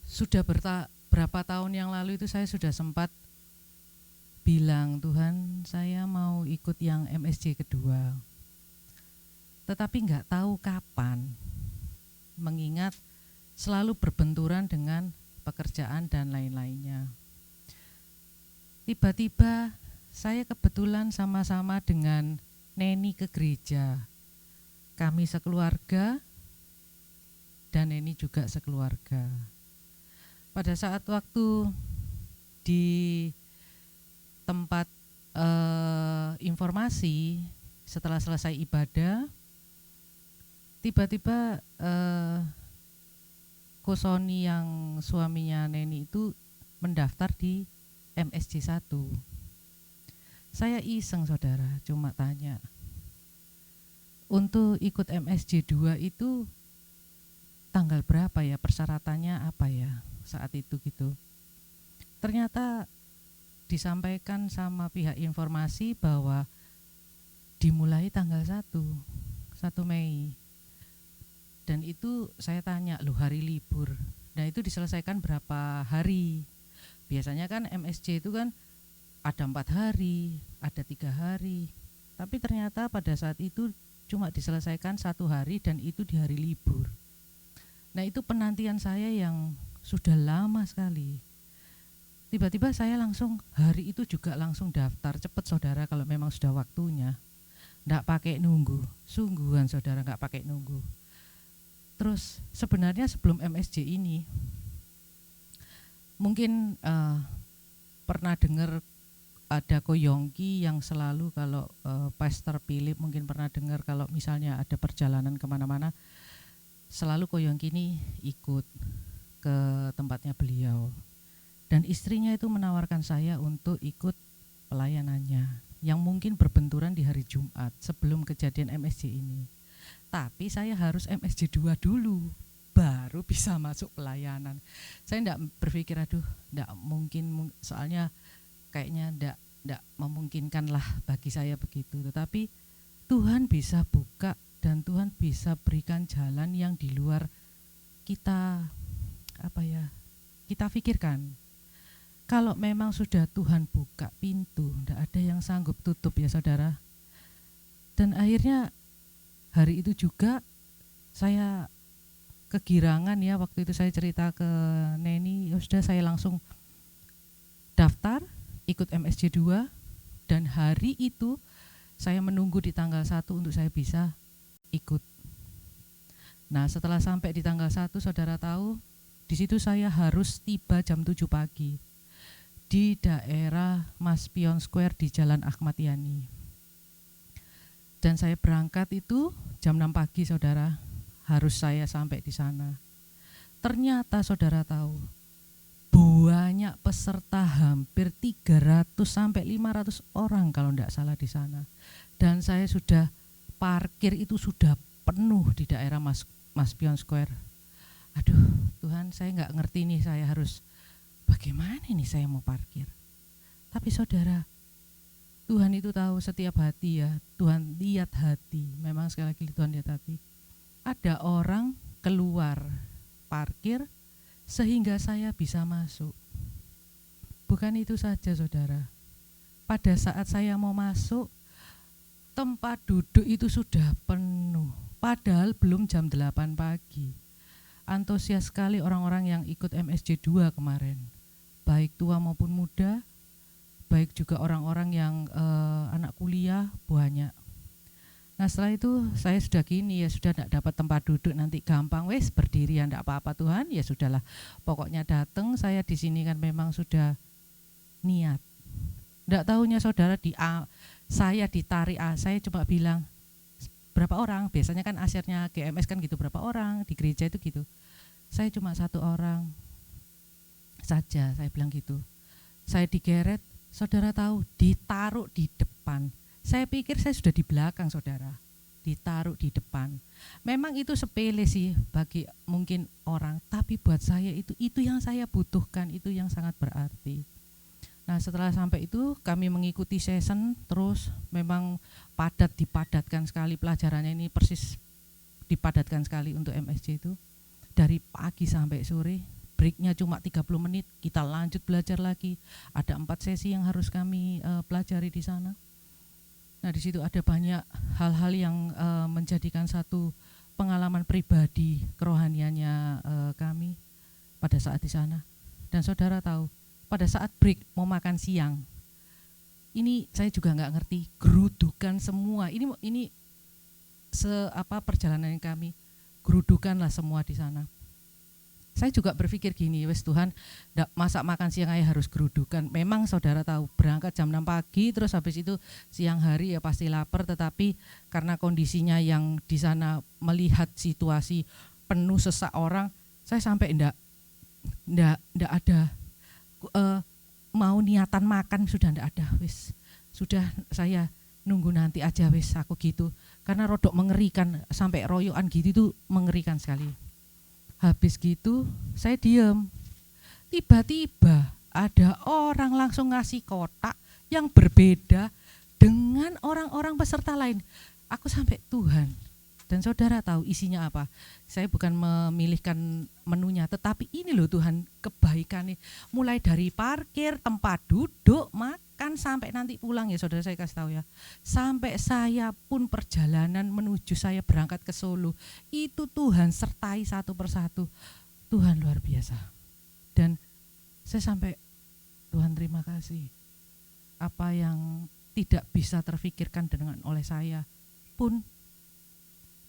sudah berapa tahun yang lalu itu saya sudah sempat bilang, Tuhan saya mau ikut yang MSJ kedua. Tetapi enggak tahu kapan, mengingat selalu berbenturan dengan pekerjaan dan lain-lainnya. Tiba-tiba saya kebetulan sama-sama dengan Neni ke gereja. Kami sekeluarga dan Neni juga sekeluarga. Pada saat waktu di tempat informasi setelah selesai ibadah, tiba-tiba Kosoni yang suaminya Neni itu mendaftar di MSJ 1. Saya iseng saudara, cuma tanya, untuk ikut MSJ 2 itu tanggal berapa ya, persyaratannya apa ya saat itu gitu. Ternyata disampaikan sama pihak informasi bahwa dimulai tanggal 1 Mei. Dan itu saya tanya, loh hari libur, nah itu diselesaikan berapa hari? Biasanya kan MSJ itu kan ada 4 hari, ada 3 hari, tapi ternyata pada saat itu cuma diselesaikan 1 hari dan itu di hari libur. Nah itu penantian saya yang sudah lama sekali. Tiba-tiba saya langsung hari itu juga langsung daftar, cepet saudara kalau memang sudah waktunya, nggak pakai nunggu, sungguhan saudara, nggak pakai nunggu. Terus sebenarnya sebelum MSJ ini mungkin pernah dengar ada Koyongki yang selalu kalau Pastor Philip mungkin pernah dengar kalau misalnya ada perjalanan kemana-mana selalu Koyongki ini ikut ke tempatnya beliau, dan istrinya itu menawarkan saya untuk ikut pelayanannya yang mungkin berbenturan di hari Jumat sebelum kejadian MSJ ini. Tapi saya harus MSJ 2 dulu baru bisa masuk pelayanan. Saya enggak berpikir aduh enggak mungkin, soalnya kayaknya enggak memungkinkan lah bagi saya begitu. Tetapi Tuhan bisa buka dan Tuhan bisa berikan jalan yang di luar kita kita pikirkan. Kalau memang sudah Tuhan buka pintu, enggak ada yang sanggup tutup ya saudara. Dan akhirnya hari itu juga saya kegirangan ya, waktu itu saya cerita ke Neni, ya sudah saya langsung daftar ikut MSJ 2, dan hari itu saya menunggu di tanggal 1 untuk saya bisa ikut. Nah setelah sampai di tanggal 1 saudara tahu, di situ saya harus tiba jam 7 pagi di daerah Mas Pion Square di Jalan Ahmad Yani. Dan saya berangkat itu jam 6 pagi saudara, harus saya sampai di sana. Ternyata saudara tahu, banyak peserta, hampir 300 sampai 500 orang kalau enggak salah di sana. Dan saya sudah parkir itu sudah penuh di daerah Mas Pion Square. Aduh Tuhan, saya enggak ngerti nih, saya harus bagaimana nih saya mau parkir. Tapi saudara, Tuhan itu tahu setiap hati ya, Tuhan lihat hati, memang sekali lagi Tuhan lihat hati. Ada orang keluar parkir sehingga saya bisa masuk. Bukan itu saja saudara, pada saat saya mau masuk, tempat duduk itu sudah penuh, padahal belum jam 8 pagi. Antusias sekali orang-orang yang ikut MSJ 2 kemarin, baik tua maupun muda, baik juga orang-orang yang anak kuliah banyak. Nah setelah itu saya sudah gini ya, sudah tidak dapat tempat duduk, nanti gampang wes berdiri ya tidak apa-apa Tuhan, ya sudahlah. Pokoknya datang, saya di sini kan memang sudah niat. Tidak tahunya saudara saya ditarik, saya cuma bilang berapa orang, biasanya kan asernya GMS kan gitu, berapa orang di gereja itu gitu. Saya cuma 1 orang saja, saya bilang gitu. Saya digeret, saudara tahu, ditaruh di depan. Saya pikir saya sudah di belakang saudara, ditaruh di depan. Memang itu sepele sih bagi mungkin orang, tapi buat saya itu yang saya butuhkan, itu yang sangat berarti. Nah setelah sampai itu kami mengikuti session terus, memang dipadatkan sekali pelajarannya, ini persis dipadatkan sekali untuk MSC itu. Dari pagi sampai sore, breaknya cuma 30 menit, kita lanjut belajar lagi. Ada 4 sesi yang harus kami pelajari di sana. Nah di situ ada banyak hal-hal yang menjadikan satu pengalaman pribadi kerohaniannya kami pada saat di sana. Dan saudara tahu, pada saat break mau makan siang, ini saya juga nggak ngerti, gerudukan semua. Ini perjalanan kami, gerudukanlah semua di sana. Saya juga berpikir gini, wes Tuhan, masa makan siang aja harus gerudukan. Memang saudara tahu, berangkat jam 6 pagi, terus habis itu siang hari ya pasti lapar, tetapi karena kondisinya yang di sana melihat situasi penuh sesak orang, saya sampai enggak ada mau niatan makan, sudah enggak ada, wes. Sudah saya nunggu nanti aja wes, aku gitu. Karena rodok mengerikan, sampai royokan gitu itu mengerikan sekali. Habis gitu saya diem, tiba-tiba ada orang langsung ngasih kotak yang berbeda dengan orang-orang peserta lain. Aku sampai Tuhan, dan saudara tahu isinya apa. Saya bukan memilihkan menunya, tetapi ini loh Tuhan kebaikannya. Mulai dari parkir, tempat duduk, makan, sampai nanti pulang ya saudara, saya kasih tahu ya. Sampai saya pun perjalanan menuju saya berangkat ke Solo, itu Tuhan sertai satu persatu. Tuhan luar biasa. Dan saya sampai, Tuhan terima kasih. Apa yang tidak bisa terfikirkan oleh saya pun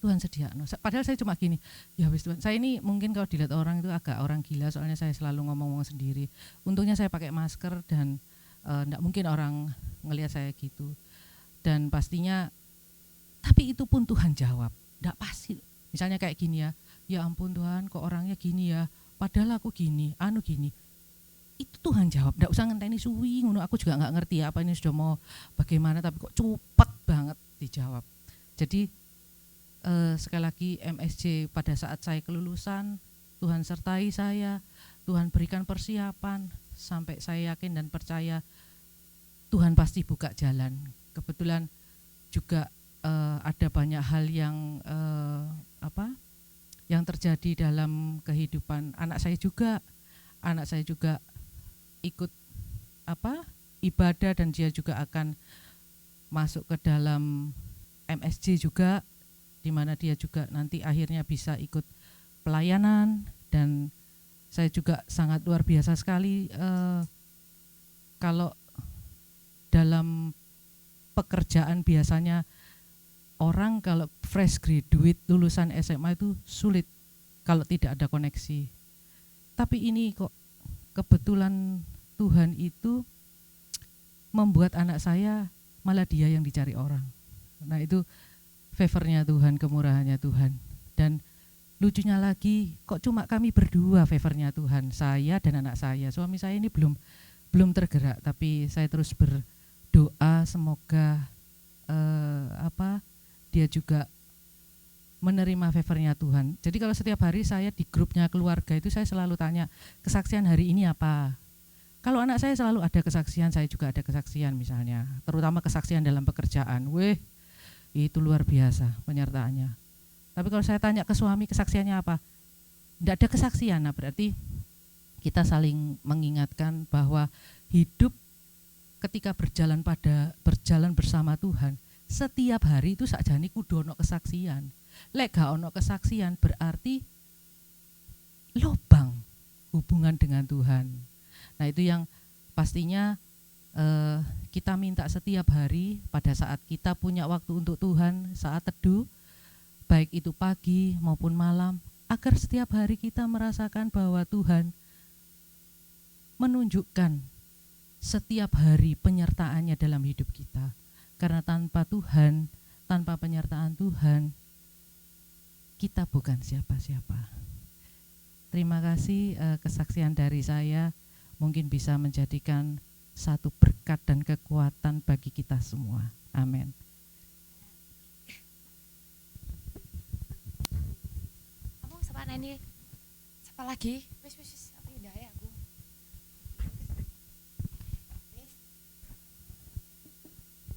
Tuhan sediakan. Padahal saya cuma gini, ya wis Tuhan. Saya ini mungkin kalau dilihat orang itu agak orang gila, soalnya saya selalu ngomong sendiri. Untungnya saya pakai masker dan enggak mungkin orang ngelihat saya gitu. Dan pastinya, tapi itu pun Tuhan jawab. Enggak pasti. Misalnya kayak gini ya ampun Tuhan, kok orangnya gini ya, padahal aku gini, gini. Itu Tuhan jawab, enggak usah ngenteni suwi, ngono. Aku juga enggak ngerti apa ini sudah mau bagaimana, tapi kok cepet banget dijawab. Jadi sekali lagi MSC pada saat saya kelulusan, Tuhan sertai saya, Tuhan berikan persiapan, sampai saya yakin dan percaya Tuhan pasti buka jalan. Kebetulan juga ada banyak hal yang yang terjadi dalam kehidupan anak saya juga. Anak saya juga ikut ibadah, dan dia juga akan masuk ke dalam MSC juga, di mana dia juga nanti akhirnya bisa ikut pelayanan. Dan saya juga sangat luar biasa sekali kalau dalam pekerjaan biasanya orang kalau fresh graduate lulusan SMA itu sulit kalau tidak ada koneksi. Tapi ini kok kebetulan Tuhan itu membuat anak saya malah dia yang dicari orang. Nah itu favornya Tuhan, kemurahannya Tuhan. Dan lucunya lagi, kok cuma kami berdua favornya Tuhan, saya dan anak saya. Suami saya ini belum tergerak, tapi saya terus berdoa semoga dia juga menerima favornya Tuhan. Jadi kalau setiap hari saya di grupnya keluarga itu saya selalu tanya, kesaksian hari ini apa? Kalau anak saya selalu ada kesaksian, saya juga ada kesaksian misalnya, terutama kesaksian dalam pekerjaan. Itu luar biasa penyertaannya. Tapi kalau saya tanya ke suami kesaksiannya apa? Tidak ada kesaksian. Nah berarti kita saling mengingatkan bahwa hidup ketika berjalan bersama Tuhan, setiap hari itu sakjane kudu ono kesaksian. Lek gak ono kesaksian berarti lobang hubungan dengan Tuhan. Nah itu yang pastinya kita minta setiap hari pada saat kita punya waktu untuk Tuhan, saat teduh, baik itu pagi maupun malam, agar setiap hari kita merasakan bahwa Tuhan menunjukkan setiap hari penyertaannya dalam hidup kita. Karena tanpa Tuhan, tanpa penyertaan Tuhan, kita bukan siapa-siapa. Terima kasih kesaksian dari saya mungkin bisa menjadikan satu berkat dan kekuatan bagi kita semua. Amin. Kamu siapa ini? Siapa lagi? Wis apa indah ya aku.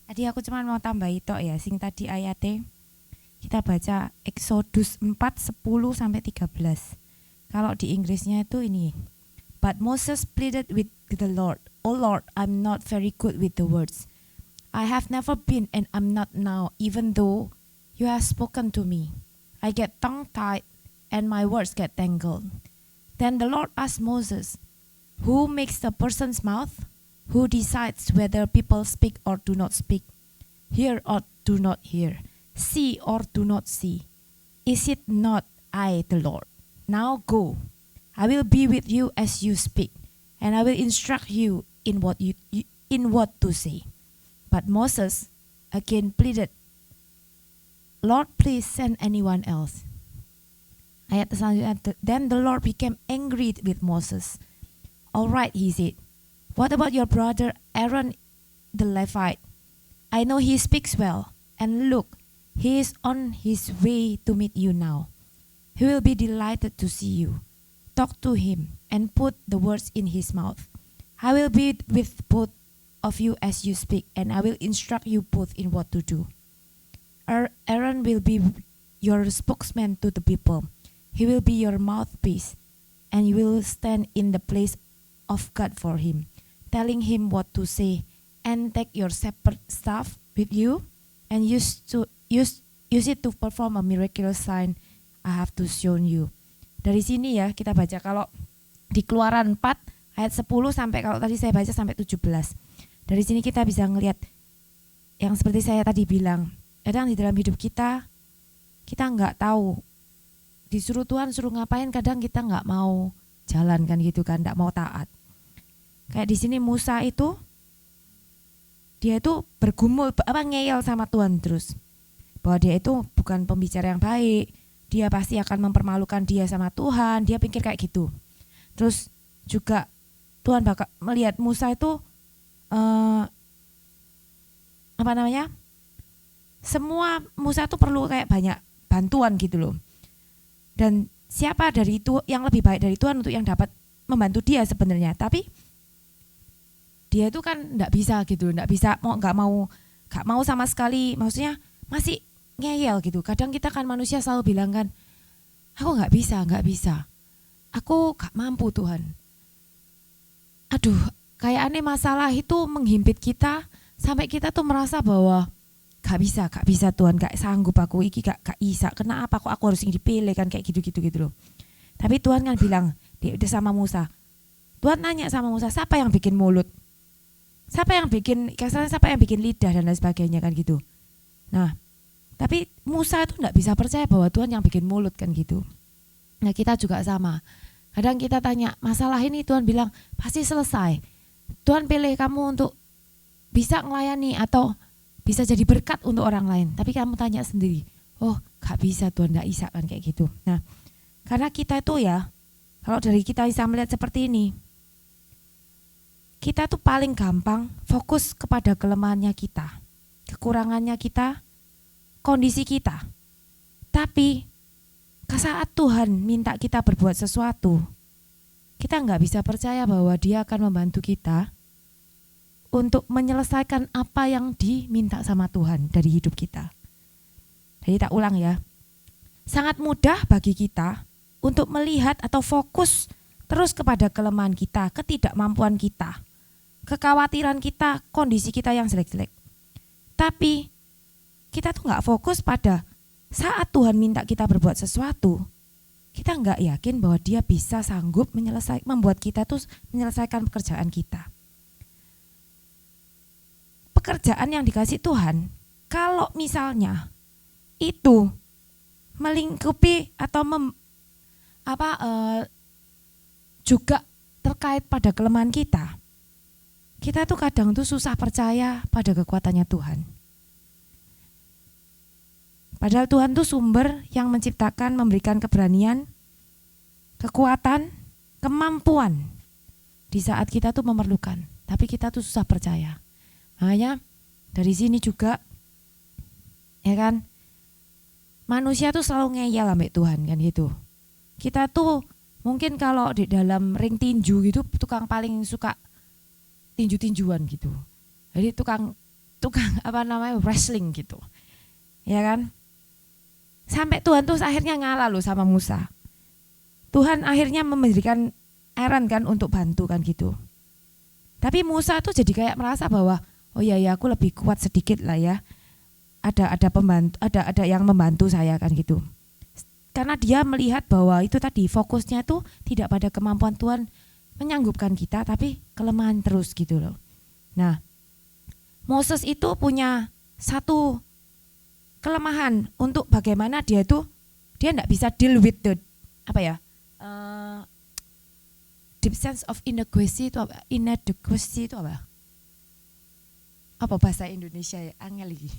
Tadi aku cuma mau tambah itu ya, sing tadi ayatnya kita baca Exodus 4, 10 sampai 13. Kalau di Inggrisnya itu ini. But Moses pleaded with the Lord, "Oh Lord, I'm not very good with the words. I have never been and I'm not now, even though you have spoken to me. I get tongue-tied and my words get tangled." Then the Lord asked Moses, "Who makes the person's mouth? Who decides whether people speak or do not speak? Hear or do not hear? See or do not see? Is it not I, the Lord? Now go. I will be with you as you speak, and I will instruct you in what to say." But Moses again pleaded, "Lord, please send anyone else." Ayat selanjutnya, then the Lord became angry with Moses. "All right," he said. "What about your brother Aaron the Levite? I know he speaks well, and look, he is on his way to meet you now. He will be delighted to see you. Talk to him and put the words in his mouth. I will be with both of you as you speak, and I will instruct you both in what to do. Aaron will be your spokesman to the people. He will be your mouthpiece, and you will stand in the place of God for him, telling him what to say, and take your shepherd staff with you, and use it to perform a miraculous sign I have to show you." Dari sini ya kita baca kalau di Keluaran 4 ayat 10 sampai kalau tadi saya baca sampai 17. Dari sini kita bisa ngelihat yang seperti saya tadi bilang, kadang di dalam hidup kita nggak tahu, disuruh Tuhan suruh ngapain, kadang kita nggak mau jalan kan gitu kan, nggak mau taat. Kayak di sini Musa itu dia itu bergumul ngeyel sama Tuhan terus, bahwa dia itu bukan pembicara yang baik, dia pasti akan mempermalukan dia sama Tuhan, dia pikir kayak gitu. Terus juga Tuhan bakal melihat Musa itu semua Musa itu perlu kayak banyak bantuan gitu loh. Dan siapa dari itu yang lebih baik dari Tuhan untuk yang dapat membantu dia sebenarnya. Tapi dia itu kan nggak bisa gitu, nggak mau sama sekali, maksudnya masih ngeyel gitu. Kadang kita kan manusia selalu bilang kan, aku nggak bisa, aku nggak mampu Tuhan. Aduh, kayak aneh masalah itu menghimpit kita sampai kita tuh merasa bahwa gak bisa Tuhan, gak sanggup aku iki gak bisa. Kenapa kok aku harus dipilih kan kayak gitu loh. Tapi Tuhan kan bilang dia udah sama Musa. Tuhan nanya sama Musa, siapa yang bikin mulut? Siapa yang bikin lidah dan lain sebagainya kan gitu. Nah, tapi Musa itu enggak bisa percaya bahwa Tuhan yang bikin mulut kan gitu. Nah, kita juga sama. Kadang kita tanya masalah ini, Tuhan bilang pasti selesai. Tuhan pilih kamu untuk bisa melayani atau bisa jadi berkat untuk orang lain. Tapi kamu tanya sendiri, oh gak bisa Tuhan, gak bisa kan kayak gitu. Nah, karena kita itu ya, kalau dari kita bisa melihat seperti ini, kita tuh paling gampang fokus kepada kelemahannya kita, kekurangannya kita, kondisi kita. Tapi saat Tuhan minta kita berbuat sesuatu, kita nggak bisa percaya bahwa Dia akan membantu kita untuk menyelesaikan apa yang diminta sama Tuhan dari hidup kita. Jadi tak ulang ya, sangat mudah bagi kita untuk melihat atau fokus terus kepada kelemahan kita, ketidakmampuan kita, kekhawatiran kita, kondisi kita yang jelek-jelek. Tapi kita tuh nggak fokus pada saat Tuhan minta kita berbuat sesuatu, kita nggak yakin bahwa Dia bisa sanggup membuat kita tuh menyelesaikan pekerjaan kita. pekerjaan yang dikasih Tuhan, kalau misalnya itu melingkupi atau juga terkait pada kelemahan kita tuh kadang tuh susah percaya pada kekuatannya Tuhan. Padahal Tuhan tuh sumber yang menciptakan, memberikan keberanian, kekuatan, kemampuan di saat kita tuh memerlukan. Tapi kita tuh susah percaya. Makanya dari sini juga, ya kan, manusia tuh selalu ngeyel sama Tuhan kan gitu. Kita tuh mungkin kalau di dalam ring tinju gitu, tukang paling suka tinju-tinjuan gitu. Jadi tukang wrestling gitu. Ya kan? Sampai Tuhan tuh akhirnya ngalah loh sama Musa. Tuhan akhirnya memberikan Aaron kan untuk bantu kan gitu. Tapi Musa tuh jadi kayak merasa bahwa oh ya aku lebih kuat sedikit lah ya. Ada pembantu, ada yang membantu saya kan gitu. Karena dia melihat bahwa itu tadi fokusnya tuh tidak pada kemampuan Tuhan menyanggupkan kita, tapi kelemahan terus gitu loh. Nah, Moses itu punya satu kelemahan untuk bagaimana dia enggak bisa deal with the deep sense of inadequacy itu apa? Inadequacy itu apa? Apa bahasa Indonesia ya? Angel lagi.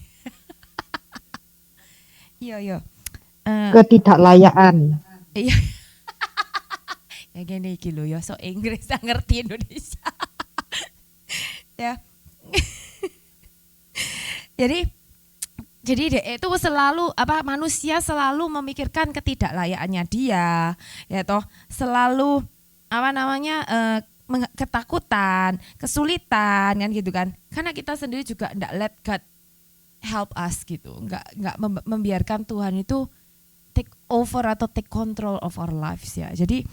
Iya. Ketidaklayaan. Iya. Ya gini iki lho ya, so Inggris tak ngerti Indonesia. Ya. Jadi itu selalu manusia selalu memikirkan ketidaklayakannya dia, ya toh, selalu ketakutan, kesulitan kan gitu kan. Karena kita sendiri juga enggak let God help us gitu. Enggak membiarkan Tuhan itu take over atau take control of our lives ya. Jadi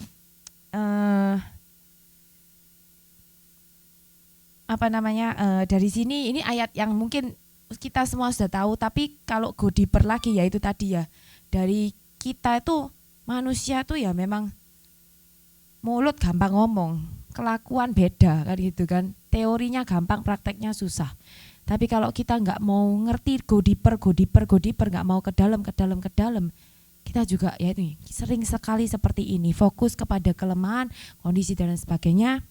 dari sini ini ayat yang mungkin kita semua sudah tahu, tapi kalau go deeper lagi ya itu tadi ya, dari kita itu manusia tuh ya memang mulut gampang ngomong, kelakuan beda kan gitu kan, teorinya gampang, prakteknya susah. Tapi kalau kita nggak mau ngerti go deeper, nggak mau ke dalam, kita juga ya ini sering sekali seperti ini, fokus kepada kelemahan, kondisi dan sebagainya.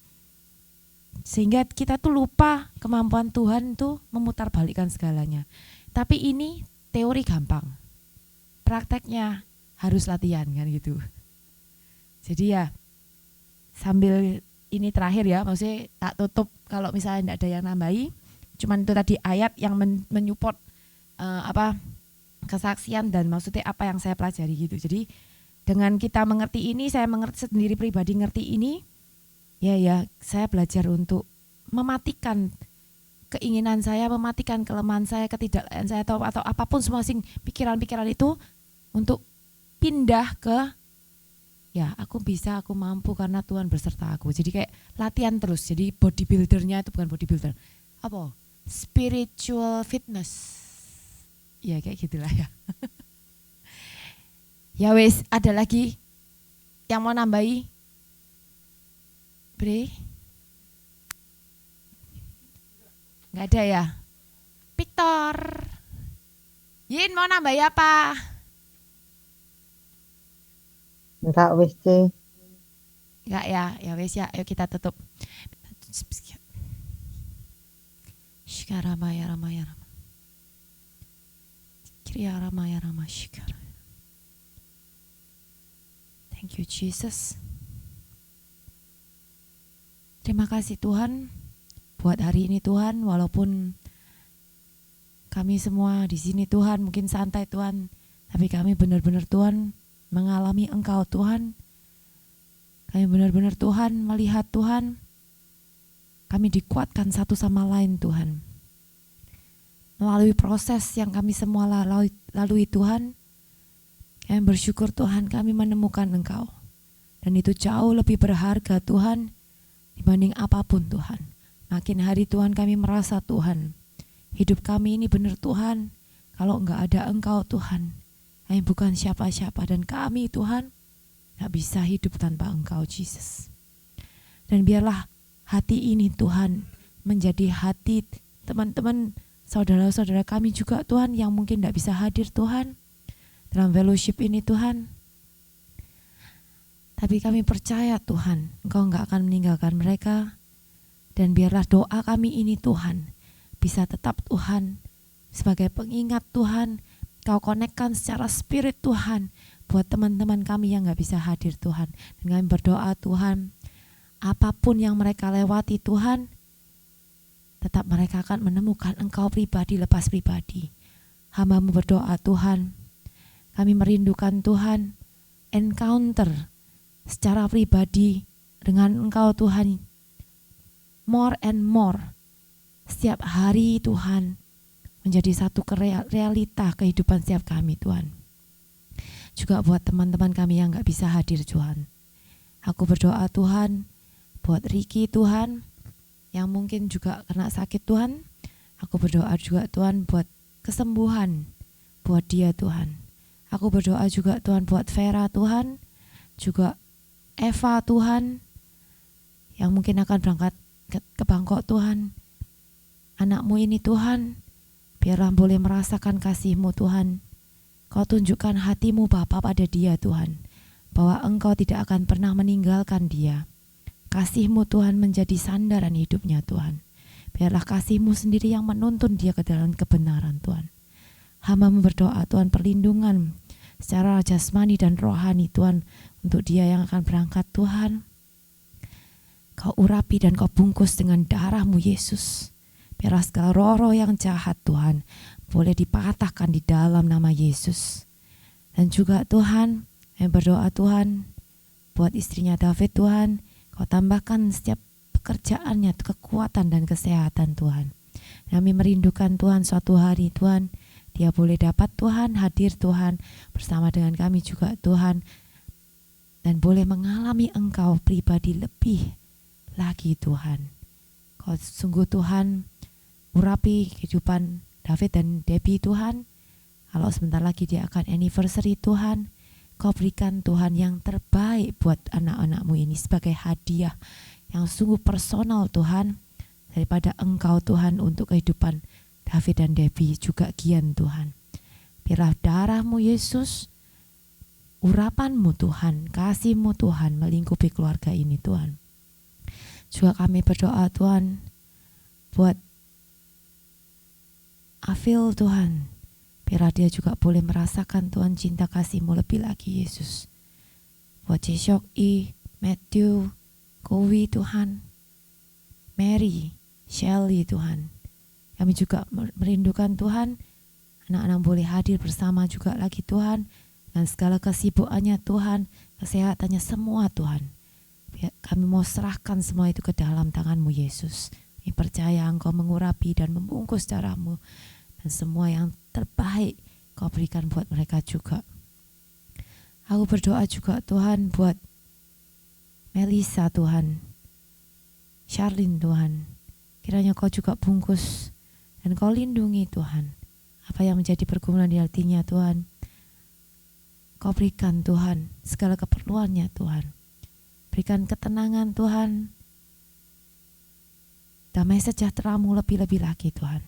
Sehingga kita tuh lupa kemampuan Tuhan tuh memutarbalikkan segalanya. Tapi ini teori gampang, prakteknya harus latihan kan gitu. Jadi ya sambil ini terakhir ya, maksudnya tak tutup kalau misalnya tidak ada yang nambahi. Cuman itu tadi ayat yang menyupport kesaksian dan maksudnya apa yang saya pelajari gitu. Jadi dengan kita mengerti ini, saya mengerti sendiri pribadi ngerti ini. Ya, saya belajar untuk mematikan keinginan saya, mematikan kelemahan saya, ketidaklayaan saya atau apapun semua pikiran-pikiran itu untuk pindah ke ya aku bisa, aku mampu karena Tuhan berserta aku. Jadi kayak latihan terus. Jadi bodybuildernya itu bukan bodybuilder. Apa? Spiritual fitness. Ya kayak gitulah ya. Ya wes, ada lagi yang mau nambahi? Bre? Nggak ada ya? Victor, Yin mau nambahi apa? Enggak wis C. Enggak ya, ya wis ya, ayo kita tutup. Shikara ya Rama. Kriya Rama Shikara. Thank you Jesus. Terima kasih Tuhan buat hari ini Tuhan, walaupun kami semua di sini Tuhan mungkin santai Tuhan, tapi kami benar-benar Tuhan mengalami Engkau Tuhan. Kami benar-benar Tuhan melihat Tuhan, kami dikuatkan satu sama lain Tuhan. Melalui proses yang kami semua lalui Tuhan, kami bersyukur Tuhan kami menemukan Engkau. Dan itu jauh lebih berharga Tuhan dibanding apapun Tuhan. Makin hari Tuhan kami merasa Tuhan, hidup kami ini benar Tuhan, kalau enggak ada Engkau Tuhan, kami bukan siapa-siapa dan kami Tuhan enggak bisa hidup tanpa Engkau Jesus. Dan biarlah hati ini Tuhan menjadi hati teman-teman, saudara-saudara kami juga Tuhan yang mungkin tidak bisa hadir Tuhan dalam fellowship ini Tuhan. Tapi kami percaya Tuhan, Engkau enggak akan meninggalkan mereka. Dan biarlah doa kami ini Tuhan bisa tetap Tuhan sebagai pengingat Tuhan. Kau konekkan secara spirit Tuhan buat teman-teman kami yang gak bisa hadir Tuhan. Dan kami berdoa Tuhan, apapun yang mereka lewati Tuhan, tetap mereka akan menemukan Engkau pribadi lepas pribadi. Hamba-Mu berdoa Tuhan, kami merindukan Tuhan, encounter secara pribadi dengan Engkau Tuhan, more and more, setiap hari Tuhan, menjadi satu realita kehidupan setiap kami Tuhan. Juga buat teman-teman kami yang gak bisa hadir Tuhan. Aku berdoa Tuhan, buat Ricky Tuhan, yang mungkin juga kena sakit Tuhan. Aku berdoa juga Tuhan buat kesembuhan buat dia Tuhan. Aku berdoa juga Tuhan buat Vera Tuhan, juga Eva Tuhan, yang mungkin akan berangkat ke Bangkok Tuhan. Anakmu ini Tuhan, biarlah boleh merasakan kasih-Mu Tuhan. Kau tunjukkan hati-Mu Bapa pada dia Tuhan, bahwa Engkau tidak akan pernah meninggalkan dia. Kasih-Mu Tuhan menjadi sandaran hidupnya Tuhan. Biarlah kasih-Mu sendiri yang menuntun dia ke dalam kebenaran Tuhan. Hamba-Mu berdoa Tuhan perlindungan secara jasmani dan rohani Tuhan untuk dia yang akan berangkat Tuhan. Kau urapi dan Kau bungkus dengan darah-Mu Yesus. Biarlah segala roh-roh yang jahat Tuhan boleh dipatahkan di dalam nama Yesus. Dan juga Tuhan, yang berdoa Tuhan buat istrinya David Tuhan, Kau tambahkan setiap pekerjaannya kekuatan dan kesehatan Tuhan. Kami merindukan Tuhan suatu hari Tuhan, dia boleh dapat Tuhan hadir Tuhan bersama dengan kami juga Tuhan, dan boleh mengalami Engkau pribadi lebih lagi Tuhan. Kau sungguh Tuhan urapi kehidupan David dan Debbie Tuhan. Kalau sebentar lagi dia akan anniversary Tuhan, Kau berikan Tuhan yang terbaik buat anak-anak-Mu ini sebagai hadiah yang sungguh personal Tuhan daripada Engkau Tuhan untuk kehidupan David dan Debbie juga Gian Tuhan. Biarlah darah-Mu Yesus, urapan-Mu Tuhan, kasih-Mu Tuhan melingkupi keluarga ini Tuhan. Juga kami berdoa Tuhan buat Afil Tuhan, biarlah dia juga boleh merasakan Tuhan cinta kasih-Mu lebih lagi Yesus. Buat Jeshok I, Matthew, Kowi Tuhan, Mary, Shelly Tuhan, kami juga merindukan Tuhan, anak-anak boleh hadir bersama juga lagi Tuhan, dengan segala kesibukannya Tuhan, kesehatannya semua Tuhan. Kami mau serahkan semua itu ke dalam tangan-Mu Yesus. Kami percaya Engkau mengurapi dan membungkus darah-Mu, dan semua yang terbaik Kau berikan buat mereka juga. Aku berdoa juga Tuhan buat Melissa Tuhan, Charlene Tuhan, kiranya Kau juga bungkus dan Kau lindungi Tuhan. Apa yang menjadi pergumulan di hatinya Tuhan, Kau berikan Tuhan segala keperluannya Tuhan. Berikan ketenangan Tuhan, damai sejahtera-Mu lebih-lebih lagi Tuhan.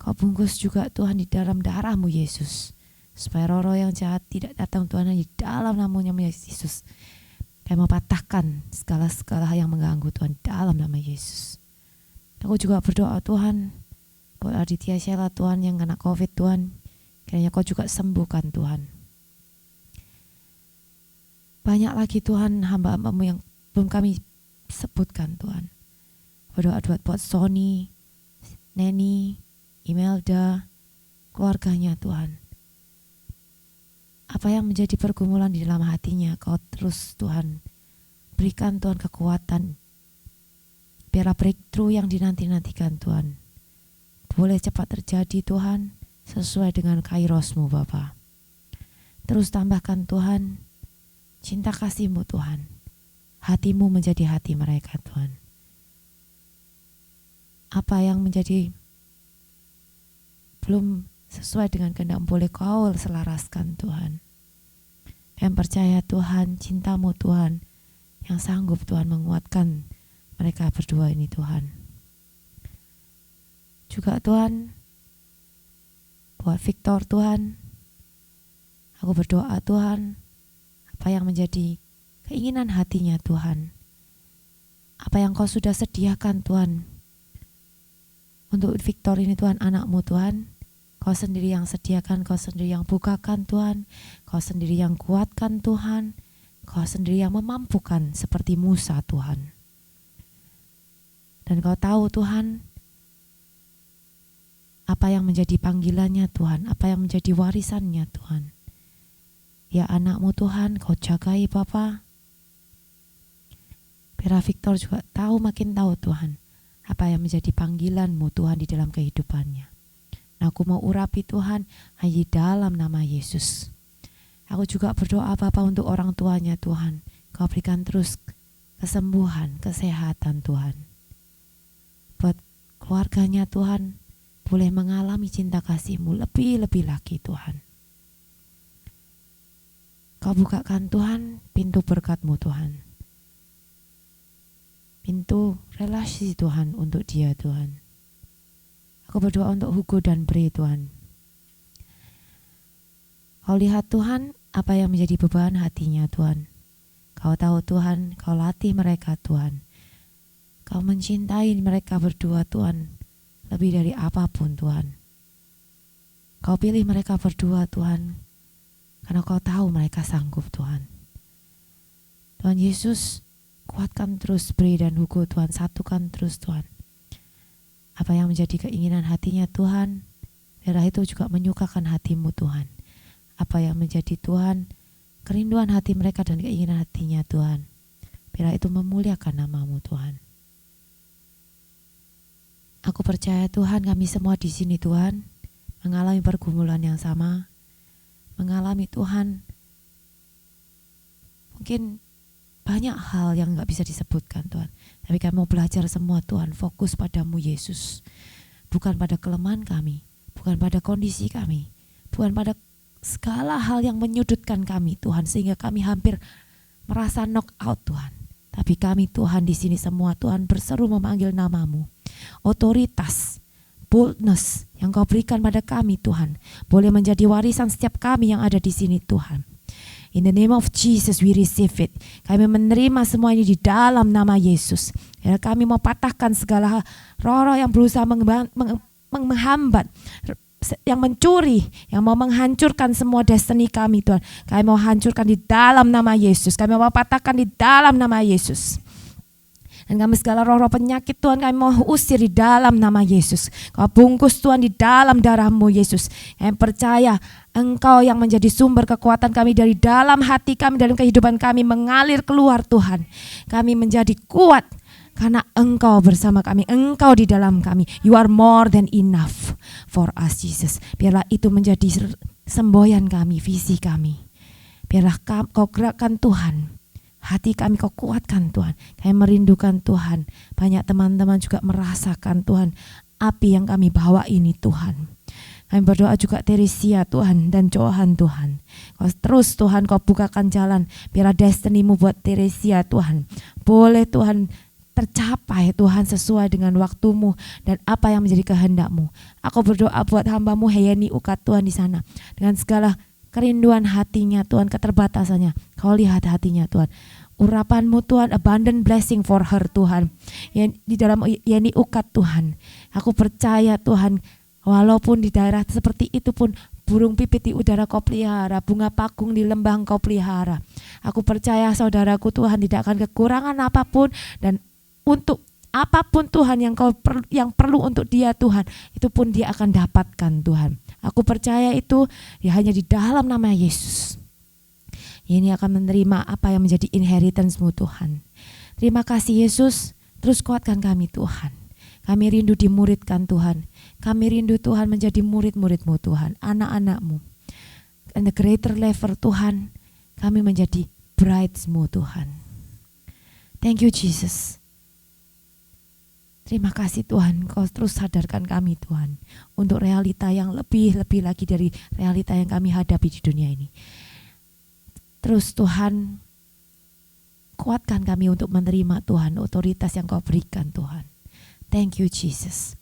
Kau bungkus juga Tuhan di dalam darah-Mu Yesus, supaya roh-roh yang jahat tidak datang Tuhan di dalam namanya Yesus. Kami mempatahkan segala yang mengganggu Tuhan dalam nama Yesus. Aku juga berdoa Tuhan buat Aditya Sheila Tuhan yang kena COVID Tuhan, kiranya Kau juga sembuhkan Tuhan. Banyak lagi Tuhan hamba-hamba-Mu yang belum kami sebutkan Tuhan. Berdoa buat Sony, Neni, Imelda, keluarganya Tuhan. Apa yang menjadi pergumulan di dalam hatinya Kau terus Tuhan berikan Tuhan kekuatan. Biarlah breakthrough yang dinanti-nantikan Tuhan boleh cepat terjadi Tuhan, sesuai dengan kairos-Mu Bapa. Terus tambahkan Tuhan cinta kasih-Mu Tuhan, hati-Mu menjadi hati mereka Tuhan. Apa yang menjadi belum sesuai dengan kehendak boleh Kau selaraskan Tuhan. Kami percaya Tuhan, cinta-Mu Tuhan yang sanggup Tuhan menguatkan mereka berdua ini Tuhan. juga Tuhan buat Victor Tuhan. Aku berdoa Tuhan, apa yang menjadi keinginan hatinya Tuhan, apa yang Kau sudah sediakan Tuhan untuk Victor ini Tuhan, anakmu Tuhan, Kau sendiri yang sediakan, Kau sendiri yang bukakan Tuhan, Kau sendiri yang kuatkan Tuhan, Kau sendiri yang memampukan seperti Musa Tuhan. Dan Kau tahu Tuhan, apa yang menjadi panggilannya Tuhan, apa yang menjadi warisannya Tuhan. Ya anakmu Tuhan, Kau jagai Bapa. Biar Victor juga tahu, makin tahu Tuhan, apa yang menjadi panggilanmu Tuhan di dalam kehidupannya. Nah, aku mau urapi Tuhan hanya di dalam nama Yesus. Aku juga berdoa Bapa untuk orang tuanya Tuhan. Kau berikan terus kesembuhan, kesehatan Tuhan. Buat keluarganya Tuhan, boleh mengalami cinta kasih-Mu lebih-lebih lagi Tuhan. Kau bukakan Tuhan pintu berkat-Mu Tuhan. Pintu relasi Tuhan untuk dia Tuhan. Aku berdoa untuk Hugo dan Bre Tuhan. Kau lihat Tuhan apa yang menjadi beban hatinya Tuhan. Kau tahu Tuhan, Kau latih mereka Tuhan. Kau mencintai mereka berdua Tuhan, lebih dari apapun Tuhan. Kau pilih mereka berdua Tuhan, karena Kau tahu mereka sanggup Tuhan. Tuhan Yesus, kuatkan terus Bre dan Hugo Tuhan, satukan terus Tuhan. Apa yang menjadi keinginan hatinya Tuhan, biarlah itu juga menyukakan hati-Mu Tuhan. Apa yang menjadi Tuhan, kerinduan hati mereka dan keinginan hatinya Tuhan, biarlah itu memuliakan nama-Mu Tuhan. Aku percaya Tuhan, kami semua di sini Tuhan mengalami pergumulan yang sama, mengalami Tuhan mungkin banyak hal yang gak bisa disebutkan Tuhan. Tapi kami mau belajar semua Tuhan, fokus padamu Yesus. Bukan pada kelemahan kami, bukan pada kondisi kami, bukan pada segala hal yang menyudutkan kami Tuhan, sehingga kami hampir merasa knock out Tuhan. Tapi kami Tuhan di sini semua Tuhan berseru memanggil nama-Mu. Otoritas, boldness yang Kau berikan pada kami Tuhan, boleh menjadi warisan setiap kami yang ada di sini Tuhan. In the name of Jesus we receive it. Kami menerima semua ini di dalam nama Yesus. Ya, kami mau patahkan segala roh-roh yang berusaha menghambat, yang mencuri, yang mau menghancurkan semua destiny kami Tuhan. Kami mau hancurkan di dalam nama Yesus. Kami mau patahkan di dalam nama Yesus. Dan kami segala roh-roh penyakit Tuhan kami mau usir di dalam nama Yesus. Kau bungkus Tuhan di dalam darah-Mu Yesus. Kami percaya Engkau yang menjadi sumber kekuatan kami, dari dalam hati kami, dalam kehidupan kami mengalir keluar Tuhan. Kami menjadi kuat karena Engkau bersama kami, Engkau di dalam kami. You are more than enough for us Jesus. Biarlah itu menjadi semboyan kami, visi kami. Biarlah Kau gerakkan Tuhan. Hati kami Kau kuatkan Tuhan. Kami merindukan Tuhan. Banyak teman-teman juga merasakan Tuhan api yang kami bawa ini Tuhan. Kami berdoa juga Teresia Tuhan dan Johan Tuhan. Kau terus Tuhan Kau bukakan jalan. Biarlah destiny-Mu buat Teresia Tuhan. Boleh Tuhan tercapai Tuhan sesuai dengan waktu-Mu dan apa yang menjadi kehendak-Mu. Aku berdoa buat hamba-Mu Heyeni Ukat Tuhan di sana. Dengan segala kerinduan hatinya Tuhan, keterbatasannya. Kau lihat hatinya Tuhan. Urapan-Mu Tuhan, abundant blessing for her Tuhan. Yang di dalam Yeni Ukat Tuhan. Aku percaya Tuhan, walaupun di daerah seperti itu pun burung pipit di udara Kau pelihara, bunga pakung di lembah Kau pelihara. Aku percaya saudaraku Tuhan tidak akan kekurangan apapun, dan untuk apapun Tuhan yang perlu untuk dia Tuhan, itu pun dia akan dapatkan Tuhan. Aku percaya itu ya hanya di dalam nama Yesus. Ini akan menerima apa yang menjadi inheritance-Mu Tuhan. Terima kasih Yesus, terus kuatkan kami Tuhan. Kami rindu dimuridkan Tuhan. Kami rindu Tuhan menjadi murid-murid-Mu Tuhan, anak-anak-Mu. And the greater level Tuhan, kami menjadi brides-Mu Tuhan. Thank you Jesus. Terima kasih Tuhan, Kau terus sadarkan kami Tuhan untuk realita yang lebih-lebih lagi dari realita yang kami hadapi di dunia ini. Terus Tuhan, kuatkan kami untuk menerima Tuhan otoritas yang Kau berikan Tuhan. Thank you Jesus.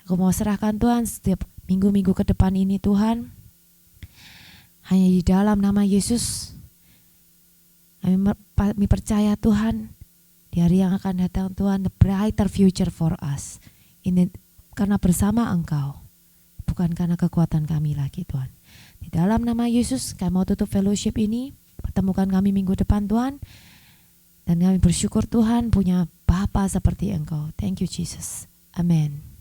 Aku mau serahkan Tuhan setiap minggu-minggu ke depan ini Tuhan. Hanya di dalam nama Yesus kami percaya Tuhan, di hari yang akan datang Tuhan, the brighter future for us. Ini karena bersama Engkau, bukan karena kekuatan kami lagi Tuhan. Di dalam nama Yesus kami mau tutup fellowship ini. Pertemukan kami minggu depan Tuhan. Dan kami bersyukur Tuhan punya Bapa seperti Engkau. Thank you Jesus. Amen.